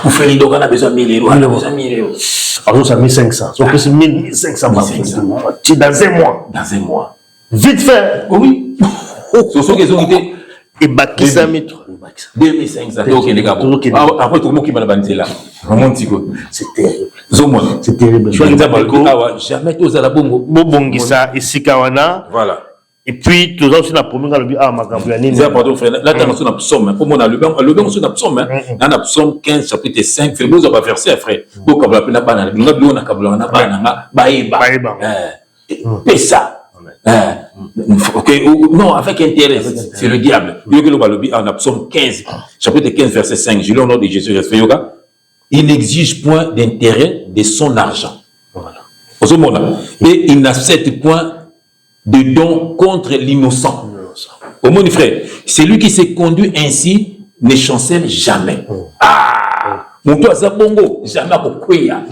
pour faire les on a besoin de 1000 euros. On a besoin de 1000 euros. Alors ça 1500. Ça fait 1500 dans un mois. Vite fait. Oui. Ce sont des unités. Et bâti ça met 2500. Après tout le monde qui m'a bandé là. C'est terrible. C'est terrible. Jamais tous à la bongo. Bongisa ici kawana. Voilà. Et puis tout ça aussi la première dans le but Magambiani. C'est pardon frère. Là tu as une psaume. Pour moi le banc sur une psaume. Dans la psaume 15 chapitre 5 frère nous avons versé frère. Donc on va appeler la banane. Nous avons na kabla na banana. Baïba. Pesa. Okay. Non, avec intérêt, c'est le diable. En psaume 15, chapitre 15, verset 5, je lis au nom de Jésus. Il n'exige point d'intérêt de son argent. Voilà. Et il n'accepte point de dons contre l'innocent. Au mon frère, celui qui s'est conduit ainsi ne chancelle jamais. Mon toit bongo jamais kokwea.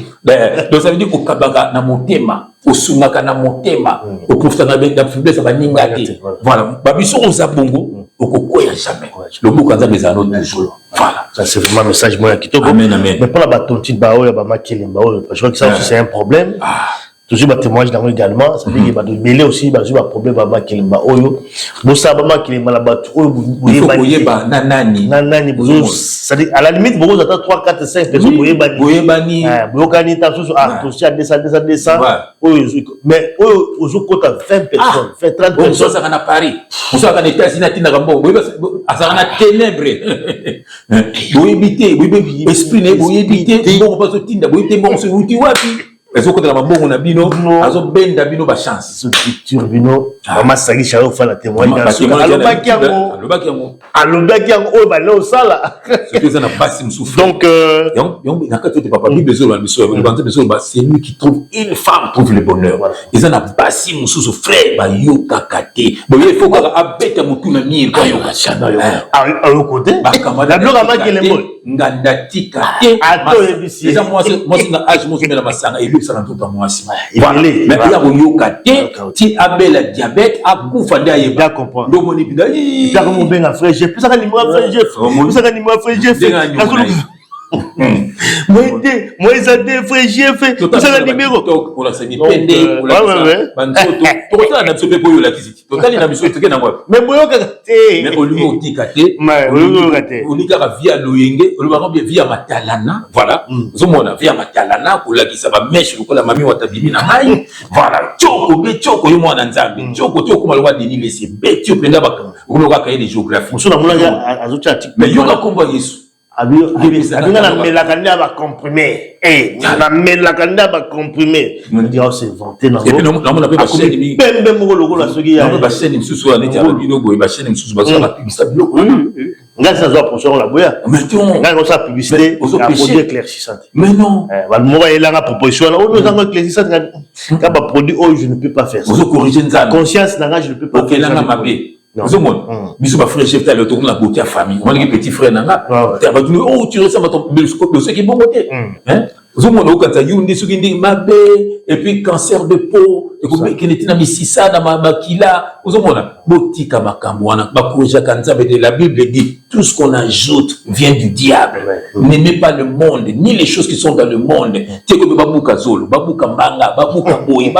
Donc ça veut dire au kabaga na motema, au sungaka na motema, au profita na benda faiblesse ba ningati. Voilà, ba biso on za bongo, au kokwea jamais. Le bouc en za des anneaux toujours. Voilà, ça c'est vraiment un message moi qui togo. Amen amen. Mais pour la batontine ba oya ba makelemba, je crois que ça aussi c'est un problème. Toujours ba témoignage dans également, ça veut dire que ba de belé aussi ba un problème ba makelemba oyo. Bo sa ba makelemba la batu oyo boyeba nanani bozo, ça dit à la limite bozo attend 3 4 5 personnes boyebani boyokani ta soso aussi à 200 oyo mais oyo kota 20 personnes, fait 30 personnes ça kana Paris. On ça kana États-Unis tina gambo boyeba ça kana ténèbres. Boyebité esprit ne boyebité bon pas so tinda boyebité bon so uti wapi. Est-ce que tu as un bon bino, azo benda bino ba chance. Ce structure bino, maman Sagi Charo fait la témoignage. Alobaki yango, oh bah là au sala. C'est que ça n'a pas si me souffle. Donc il n'a qu'à tout papa c'est lui qui trouve une femme trouve le bonheur. Et ça n'a pas si me souffle frère ba yo kakate. Bon il faut qu'on abete mutu na mire kwa yo kachana yo. À l'autre côté, la bloc a marqué les mots. Ngandatika te. Déjà moi c'est na âge moi c'est na masanga et lui ça n'a tout à moi si. Voilà. Mais il y a yo kate ti abel diabète a kufa nda ye bien comprendre. Do moni bida. Il y a comme ben frère Jeff. Plus ça ka numéro frère Jeff. Plus ça ka numéro frère Jeff. Moi ils a des frères Jeff. Plus ça ka numéro. On la semi pende on la banzoto. Total na tsope boyo la kiziti. Total na biso teke na ngwa. Mais boyo kate. Mais olumo otikate. Mais olumo kate. Onika ka via loyenge, olumo bien via matalana. Voilà. Zomona via matalana kola ki ça va mèche lokola mami wata bibi na mai. Voilà. Choko yo mwana nzambe. Choko kuma lwa deni lesi. Beti openda baka. Okonoka kaye de géographie. So na mulanga azocha article. Mais yo ka komba Yesu. Abinga na melakanda ba comprimé. Na melakanda ba comprimé. On dit c'est vanté na. Et puis non on appelle ba chaîne mi. Bembe moko lokola soki ya. Non ba chaîne misusu ana ti abino boye ba chaîne misusu ba so la publicité biloko. Nga ça doit poser la boya. Mais tu nga ça publicité a produit éclaircissante. Mais non. Ba moko ela nga proposition là, on nous a éclaircissante ka ba produit oh je ne peux pas faire ça. Vous corriger nzambe. Conscience na nga je ne peux pas faire ça. Vous avez biso ba frère chef le tour la beauté à famille. On dit petit frère nanga. Tu vas dire oh tu ressembles à ton bioscope ce qui est bon côté. Hein? Vous avez au kata yundi ce qui dit mabe et puis cancer de peau et comme qui n'était na misisa na makila. Vous avez botika makambo wana ba projet kanza de la Bible dit tout ce qu'on ajoute vient du diable. N'aimez pas le monde ni les choses qui sont dans le monde. Tu comme babuka zolo, babuka mbanga, babuka boy. Et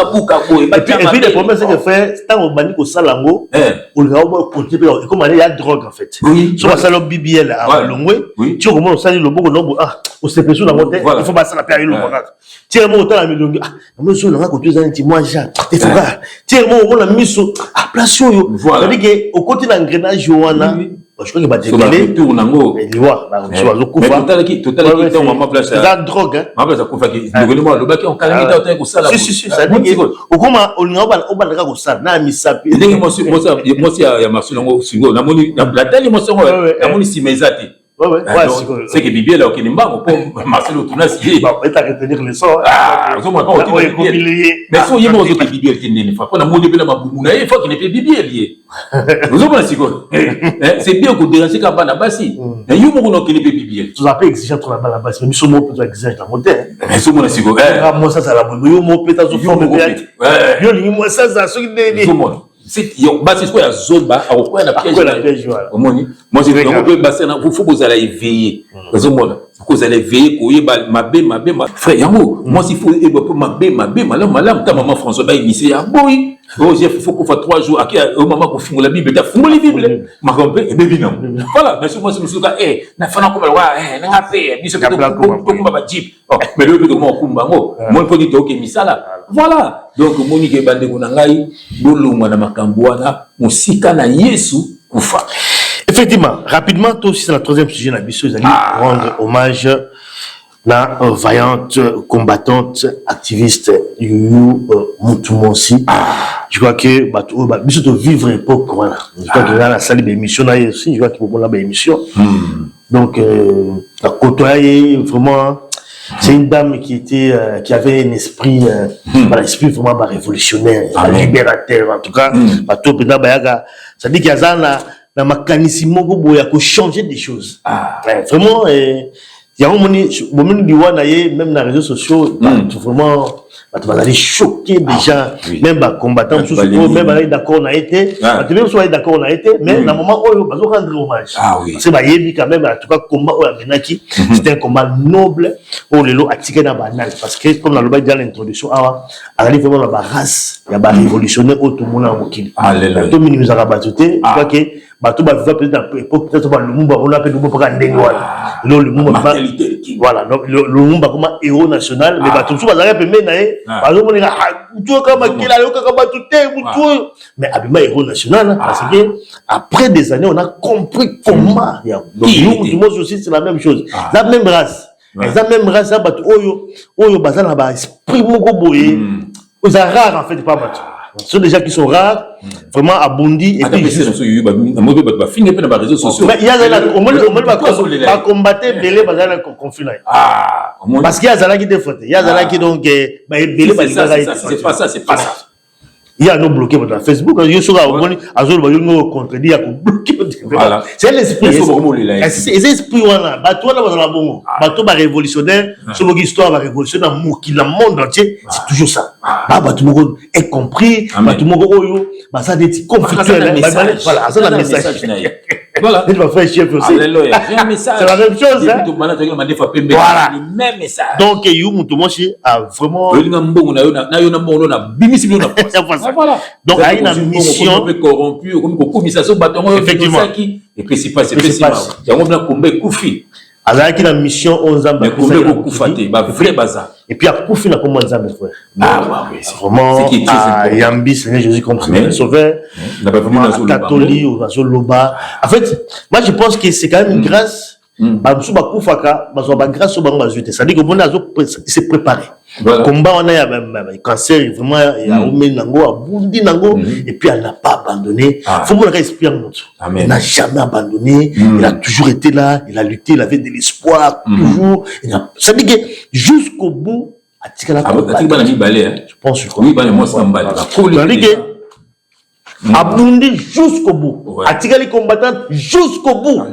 puis le problème c'est que frère, tant au bani ko salango, on va côté comme il y a drogue en fait. Oui. Sur la salon BBL à Longwe, tu comment on sali le bon nombre on se fait sur la montée, il faut pas ça la période le bagage. Tiens moi autant la milongi. Moi sur la côté des moi Jean. Il faut pas. Tiens moi on a mis sur à place yo. Ça veut dire que au côté d'engrenage wana je crois que va dégaler tour nango il voit total qui maman place la drogue hein maman place kufa ki gouvernement le baki on kalami ta ko sala si ça dit au comment on va ko sala na misapi ndenge moi ya Marcel ngo singo na moni la tali mo songo na moni si mezati c'est que Bibi là okini mbango pour Marcel Otuna si bah peut retenir le son so moi quand mais so yemo zo ke Bibi qui n'est pas na moni bela mabubu na il faut qu'il ne fait Bibi lié vous avez siko c'est bien que déranger quand bana basi mais yo mo ko ne Bibi tu as pas exigeant trop la base mais so mo peut exigeant la montée mais so mo siko moi ça la boule yo mo peut zo forme bien yo lingi moi ça so ki c'est yo basi quoi ya zone ba au quoi na piège au moni moi c'est donc bassin vous faut vous allez éveiller vous mona vous allez éveiller ko yeba mabe frère yango moi s'il faut mabe malam ta maman François ba initié ya boy oh j'ai faut qu'on fasse 3 jours aki au maman ko fingo la bible ta fingo la bible ma compre et bébé non voilà mais moi c'est monsieur na fana ko wa na ngape biso ko ba jeep mais le ko mo kumba ngo moi faut dire que misala voilà donc moni ke bande ko na ngai bolumwa na makambo wana musika na Yesu kufa. Effectivement, rapidement, toi aussi c'est la troisième sujet na biso ils allaient rendre hommage la vaillante combattante activiste Yuyu Mutumonsi. Je crois que biso to vivre époque voilà. Je crois que là la salle d'émission là aussi, je crois qu'il faut la émission. Donc la côtoyer vraiment c'est une dame qui avait un esprit, un esprit vraiment révolutionnaire, libérateur, en tout cas, ça dit qu'il y a un mécanisme pour changer des choses. Vraiment, il y a un moment même dans les réseaux sociaux, vraiment, tu vas aller choquer des gens, même les combattants, même aller d'accord on a été, même soit d'accord on a été, mais dans le moment où on va rendre hommage. Parce que quand même, en tout cas, combat c'était un combat noble, où les lots attirés dans la banane. Parce que, comme on l'a dit dans l'introduction, on a dit vraiment la race, il y a des révolutionnaires, tout le monde a moqué. Tout le monde nous a rabattu. Je crois que, tout le monde peut-être à l'époque, peut-être le monde, on a fait le monde pour un dénoir. Le monde, voilà, le monde comme un héros national, mais tout le monde a fait par exemple, on est mais Abima héros national, parce que après des années, on a compris comment. Donc, nous aussi, c'est la même chose. La même race. ils ont même race bato oyo bazana ba esprit moko boye ils sont rares en fait pas bato ce sont des gens qui sont rares vraiment abondis et puis juste ba finir pe na réseaux sociaux il y a là au moins ba combattre belé bazana conflit parce qu'il y a zala qui défaute il y a zala qui donc ba belé ba c'est pas ça il y a nous bloqué votre Facebook il y a soit au moins azol ba yo contredire à bloquer voilà c'est l'esprit c'est l'esprit wana bato wana bazala bongo bato ba révolutionnaire sur l'histoire ba révolutionnaire le monde entier c'est toujours ça bato moko est compris bato moko oyo ba ça des conflictuels voilà ça le message voilà il va faire chef aussi alléluia c'est un message c'est la même chose hein voilà le même message donc you mutumoshi a vraiment voilà donc il y a une mission corrompu comme commissaire batongo effectivement et puis c'est pas il y a un combat koufi alors qu'il a une mission 11 ans vrai bazar et puis à koufi na comment nzambe frère oui c'est vraiment yambi Seigneur Jésus comme sauveur vraiment catholique ou loba en fait moi je pense que c'est quand même une grâce bamusu bakufaka bazwa ba grâce bango bazute ça dit que bon azo se préparer combat on a ya cancer vraiment ya omen nango abundi nango et puis elle n'a pas abandonné faut mon esprit en moto il n'a jamais abandonné il a toujours été là il a lutté il avait de l'espoir toujours ça dit que jusqu'au bout atikala je pense oui moi ça m'emballé ça dit que abundi jusqu'au bout atikali combattant jusqu'au bout.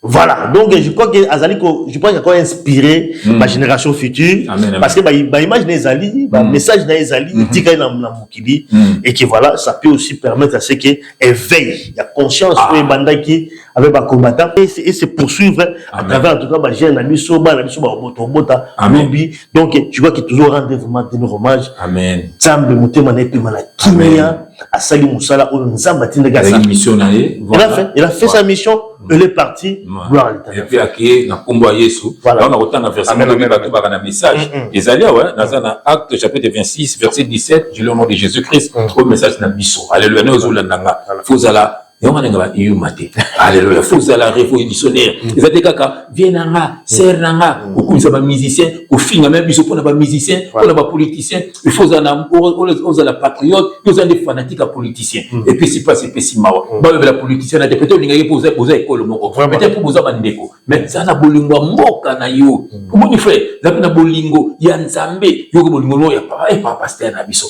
Voilà, donc je crois que Azaliko, je pense qu'il a encore inspiré ma génération future. Parce que bah image des Ali, bah message des Ali, tika na mukili, et que voilà, ça peut aussi permettre à ce que éveille, il y a conscience pour bandaki avec les combattants et se poursuivre à travers en tout cas ma jeune ami soba, obota. Donc tu vois que toujours rendre vraiment de nos hommages. Amen. Tsambe mutema na epima na kimia, asali musala o nzamba tindaga sa mission na ye. Il a fait sa mission. Il est parti, gloire à l'Éternel. Et puis, à na kombo ya Yesu, là on a autant de versets, on a un message. Isaïe, dans un acte, chapitre 26, verset 17, je le nom de Jésus-Christ, au message na biso. Alléluia, nous sommes là, Fozala. Alléluia, Fozala, révolutionnaire. Les atékaka, viens serre nanga, ou comme ça, musicien, ou fin, même biso pour les musiciens, pour les politiciens, il faut la patriote, ils ont des fanatiques à politiciens. Et puis, c'est pas si mawa. La politicienne a peut-être une poser école, peut-être pour vous abandonner. Mais ça n'a bolingo moka na yo. Comment il fait? Ça n'a bolingo, yanzambe, yo bolingo, ya pas pasteur na biso.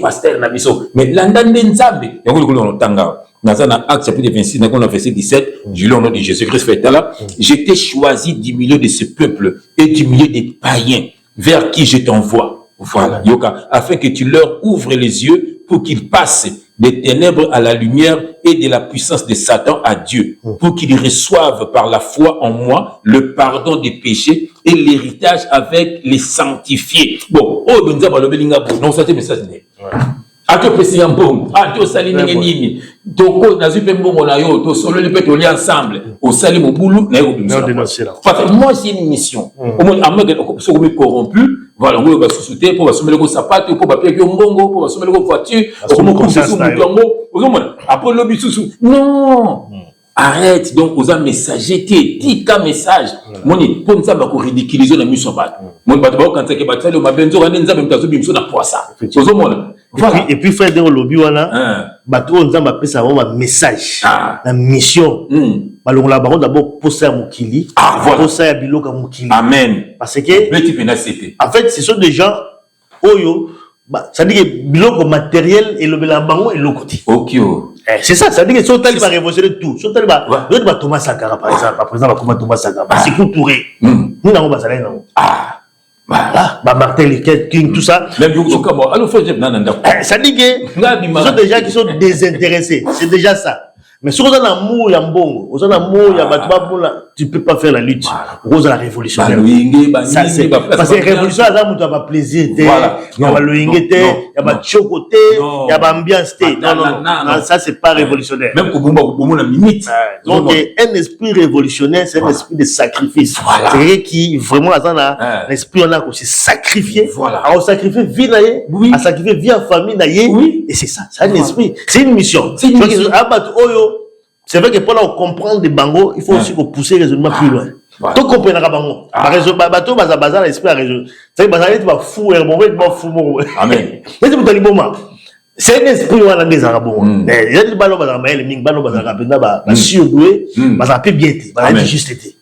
Pasteur na biso. Mais l'andande nzambe, ya bolingo tanga. Dans un acte chapitre 26, dans le verset 17, je lis au nom de Jésus-Christ, fait là, j'étais choisi du milieu de ce peuple et du milieu des païens vers qui je t'envoie. Voilà, Yoka, afin que tu leur ouvres les yeux pour qu'ils passent des ténèbres à la lumière et de la puissance de Satan à Dieu, pour qu'ils reçoivent par la foi en moi le pardon des péchés et l'héritage avec les sanctifiés. Bon, oh, non, ça c'est message. Ato pesi yambongo, ato sali nini, toko na zupe mbongo na yo, to solo le peut aller ensemble, au sali mobulu na yo dénoncer. Parce que moi c'est une mission. Au moins à moi so comme corrompu, voilà, on va soutenir pour assommer le sapato, pour papier mbongo, pour assommer le voiture, comme conscience na yo. Après le bisusu. Non. Arrête donc aux messager tika message moni pour ça ba ko ridiculiser na mission bat mon bat ba quand que bat le mabenzo rande nzambe mtazo bimso na poisa ozomona et puis frère dans lobby wana bato nzambe pesa ba message na mission balongola ba d'abord posa mukili posa ya biloka mukili amen parce que en fait ce sont des gens oyo ça dit que biloko matériel et le bango et le côté OK c'est ça dit que si on va révolutionner tout si on va Thomas Sankara par exemple comme Thomas Sankara c'est Touré nous n'avons pas ça là non voilà Martin Luther King tout ça même alors ça dit que ce sont des gens qui sont désintéressés c'est déjà ça mais si on a l'amour yambongo on a l'amour yabatuba tu peux pas faire la lutte rose la révolution parce que révolution ça mutu va plaisir il y a le ingete il y a chocoté il y a ambiance non ça c'est pas révolutionnaire même pour limite donc un esprit révolutionnaire c'est un esprit de sacrifice c'est quelqu'un qui vraiment a l'esprit on a qu'on se sacrifier à sacrifier vie naie à sacrifier vie en famille naie et c'est ça c'est un esprit c'est une mission c'est vrai que pour comprendre des bangos, il faut aussi pousser raisonnement plus loin. To comprendre bango. Par raison bateau baza l'esprit à raison. C'est baza être ba fou et bon ba fou mo. Amen. C'est tout ali boma. C'est un esprit wana des arabons. Mais il y a des ballons baza maël ming ballon baza rapenda ba surdoué, baza peu bien été, baza juste été.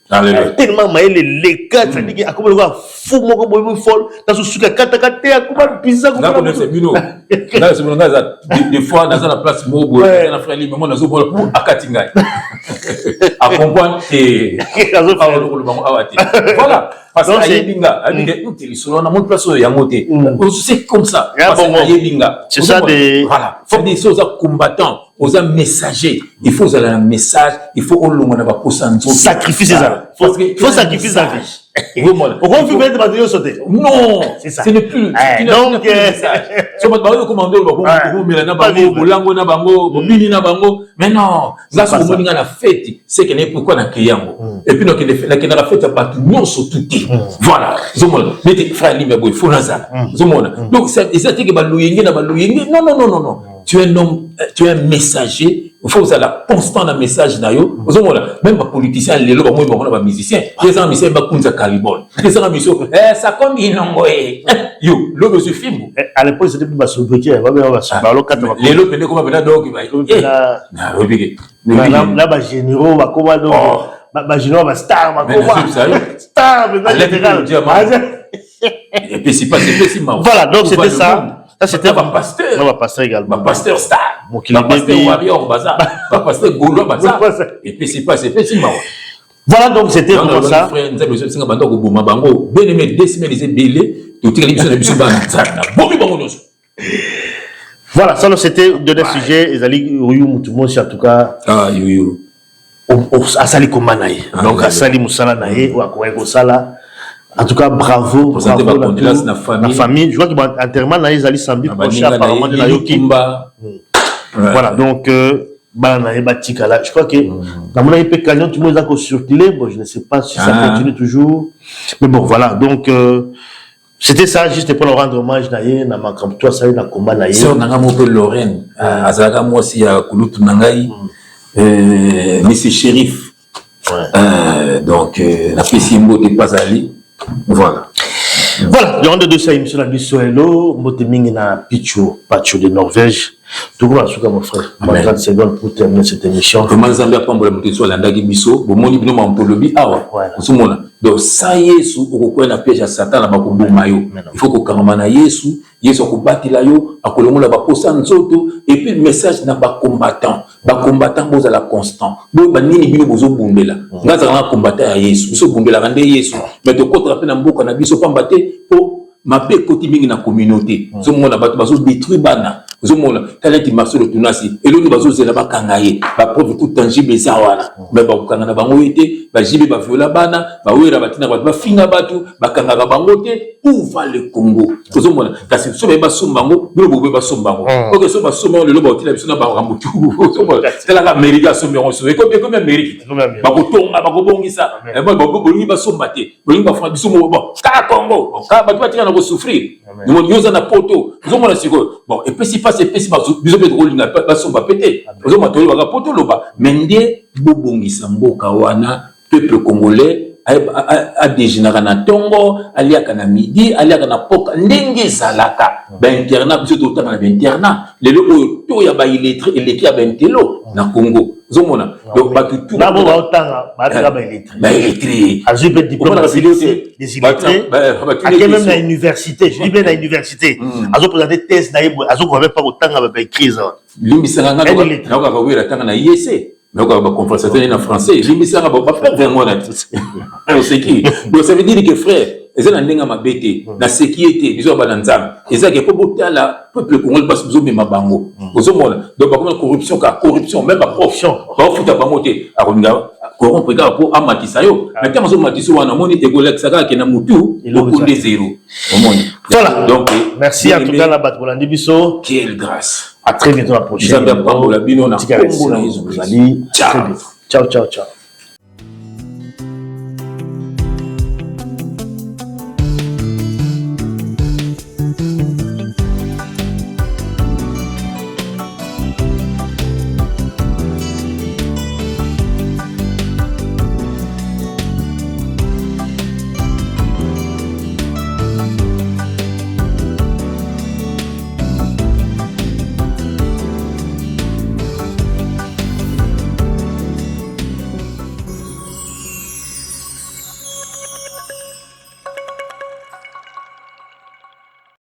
Tellement maël les cas ça dit akoma le fou moko boy folle dans ce suka kata akoma pizza ko. Là on est bino. Là c'est mon gars des fois dans la place mobo na frère lui maman nazo pour akatinga. À comprendre que voilà parce que ayebinga abinga utili solo na mon place ya moté. C'est comme ça. C'est ça des voilà, faut des choses à combattants, aux messagers. Il faut aller un message, il faut au long on a pas sacrifier ça. Faut sacrifier ça. Pourquoi vous faites des sauter? Non, c'est ça. Ce n'est plus. Donc sur votre barreau commander le bango, mais na bango, bolango na bango, bobini na bango. Mais non, là ce qu'on a fête, c'est que n'est pourquoi na kiyango. Et puis donc la fête a pas tout non sur tout. Voilà. Zomona, mais frère Limbe boy, faut ça. Zomona. Donc c'est ça que balouyenge na balouyenge. Non. Tu es un homme, tu es un messager. Il faut que la constant dans message d'ailleurs. Même les politiciens, les lobes, les musiciens, les musiciens, ils caribol. Les musiciens, ça comme ils n'ont pas. Yo, l'homme se film. À l'époque, c'était plus basse petit. Les lobes, ils comme un dog. Là, les généraux, les généraux, les stars, et puis c'est pas mal. Voilà, donc c'était ça. Ça c'était un pasteur. Un pasteur également. Un pasteur star. Un pasteur warrior bazar. Un pasteur gaulois bazar. Et puis c'est pas mal. Voilà, donc c'était comme ça. Nous avons besoin de bango boma bango. Bien aimé décimer les belé. Tout est l'émission de biso banzana. Bomi bango nos. Voilà, ça c'était le dernier sujet. Ezali Oyu Mutumosi en tout cas. Ah yo. Asali komanaye. Donc asali musala naye ou akoyeko sala. En tout cas, bravo pour la famille. Je vois que l'enterrement, ils allaient s'en apparemment de la Yokimba. Voilà, donc, je crois que dans mon avis, tout le monde a circulé. Bon, je ne sais pas si ça continue toujours. Mais bon, voilà, donc, c'était ça, juste pour leur rendre hommage. Na makamto ça na combat na sœur nanga moko Lorraine, azalaka moi si à Kulutu nangai, monsieur shérif. Donc, la Pessimbo de Pazali. Voilà. Voilà, le rendez de ça, émission la Bissoelo, Moteming na Picho, Pacho de Norvège. Tout le monde, mon frère. 30 secondes pour terminer cette émission. Comment nous avons appris à sur la Ndagi Bisso, bon, mon ibn Mampolobi, donc, ça y est, au coin de la piège à Satan, la Bakumbu Mayo. Il faut que Kamana Yesu, Yesu Kubati Layo, à Colombo la Baposan Zoto, et puis le message n'a pas combattant. Ba combattant, vous à la constant. Vous, Banini Bino Bozo Bumbela. Vous avez un combattant à Yesu. Vous Bumbela, rendez Yesu. Mais de quoi rappeler un beau cannabis au Pambaté pour ma paix quotidienne dans la communauté. Vous avez un bateau détruit Bana. Vous avez un qui marche le Tunasi. Et l'autre bateau, c'est là-bas Kangaye. Ba preuve tout tangible et Zawana. Mais ba Kangana Bangoete, ba Jibe ba Viola Bana, ba Ouera Batina, ba Finga Batu, ba Kangara Bangote. Où va le Congo? Vous avez un si vous avez un sombango, vous avez un sombango. Ok, si vous avez un sombango, le lobo, il a besoin d'un rambutu. C'est la Amérique à sombango. Comme Amérique. Ba Kotonga, ba Kobongisa. Et moi, ba Kobongi ba sombate. Bongi ba Franck Bissomo. Bon, Ka Congo. Ka Batu Atina na souffrir. Nous on yosa na poto. Vous avez un siko. Bon, et puis si pas c'est si pas bisou peut rouler na ba somba pété. Vous avez un tolo ba poto loba. Mende Bobongisa mboka wana peuple congolais. A dégénérer na tongo, aliaka na midi, aliaka na poka, ndenge zalaka. Ba internat, biso to tanga na internat. Lelo oyo to ya ba illettré, eleki ya ba intelo na Congo. Zomona. Donc ba tout. Na bo ba otanga, ba tanga ba illettré. Ba illettré. Azu be diplôme des illettrés. A même na université, je dis bien na université. Azu présenter thèse na yebo, azu ko même pas otanga ba écrire ça. Limbisanga na ka ba wera tanga na IEC. Mais on va converser en français. J'ai mis ça à ma frère vers moi. C'est qui? Donc ça veut dire que frère, ils ont un dengue à ma bête. La sécurité, ils ont un bananzam. Ils ont un peu de la peuple congolais parce que vous avez ma bango. Vous avez donc pas comme corruption, car corruption, même pas corruption. Pas au foot à bangoté. À Ronga, corrompre car pour amatisayo. Mais quand on matiso on a moni égolek ça qui na mutu au coup de zéro. Voilà. Donc merci en tout cas la batte pour l'andibiso. Quelle grâce. À très bientôt la prochaine. Ciao, ciao, ciao.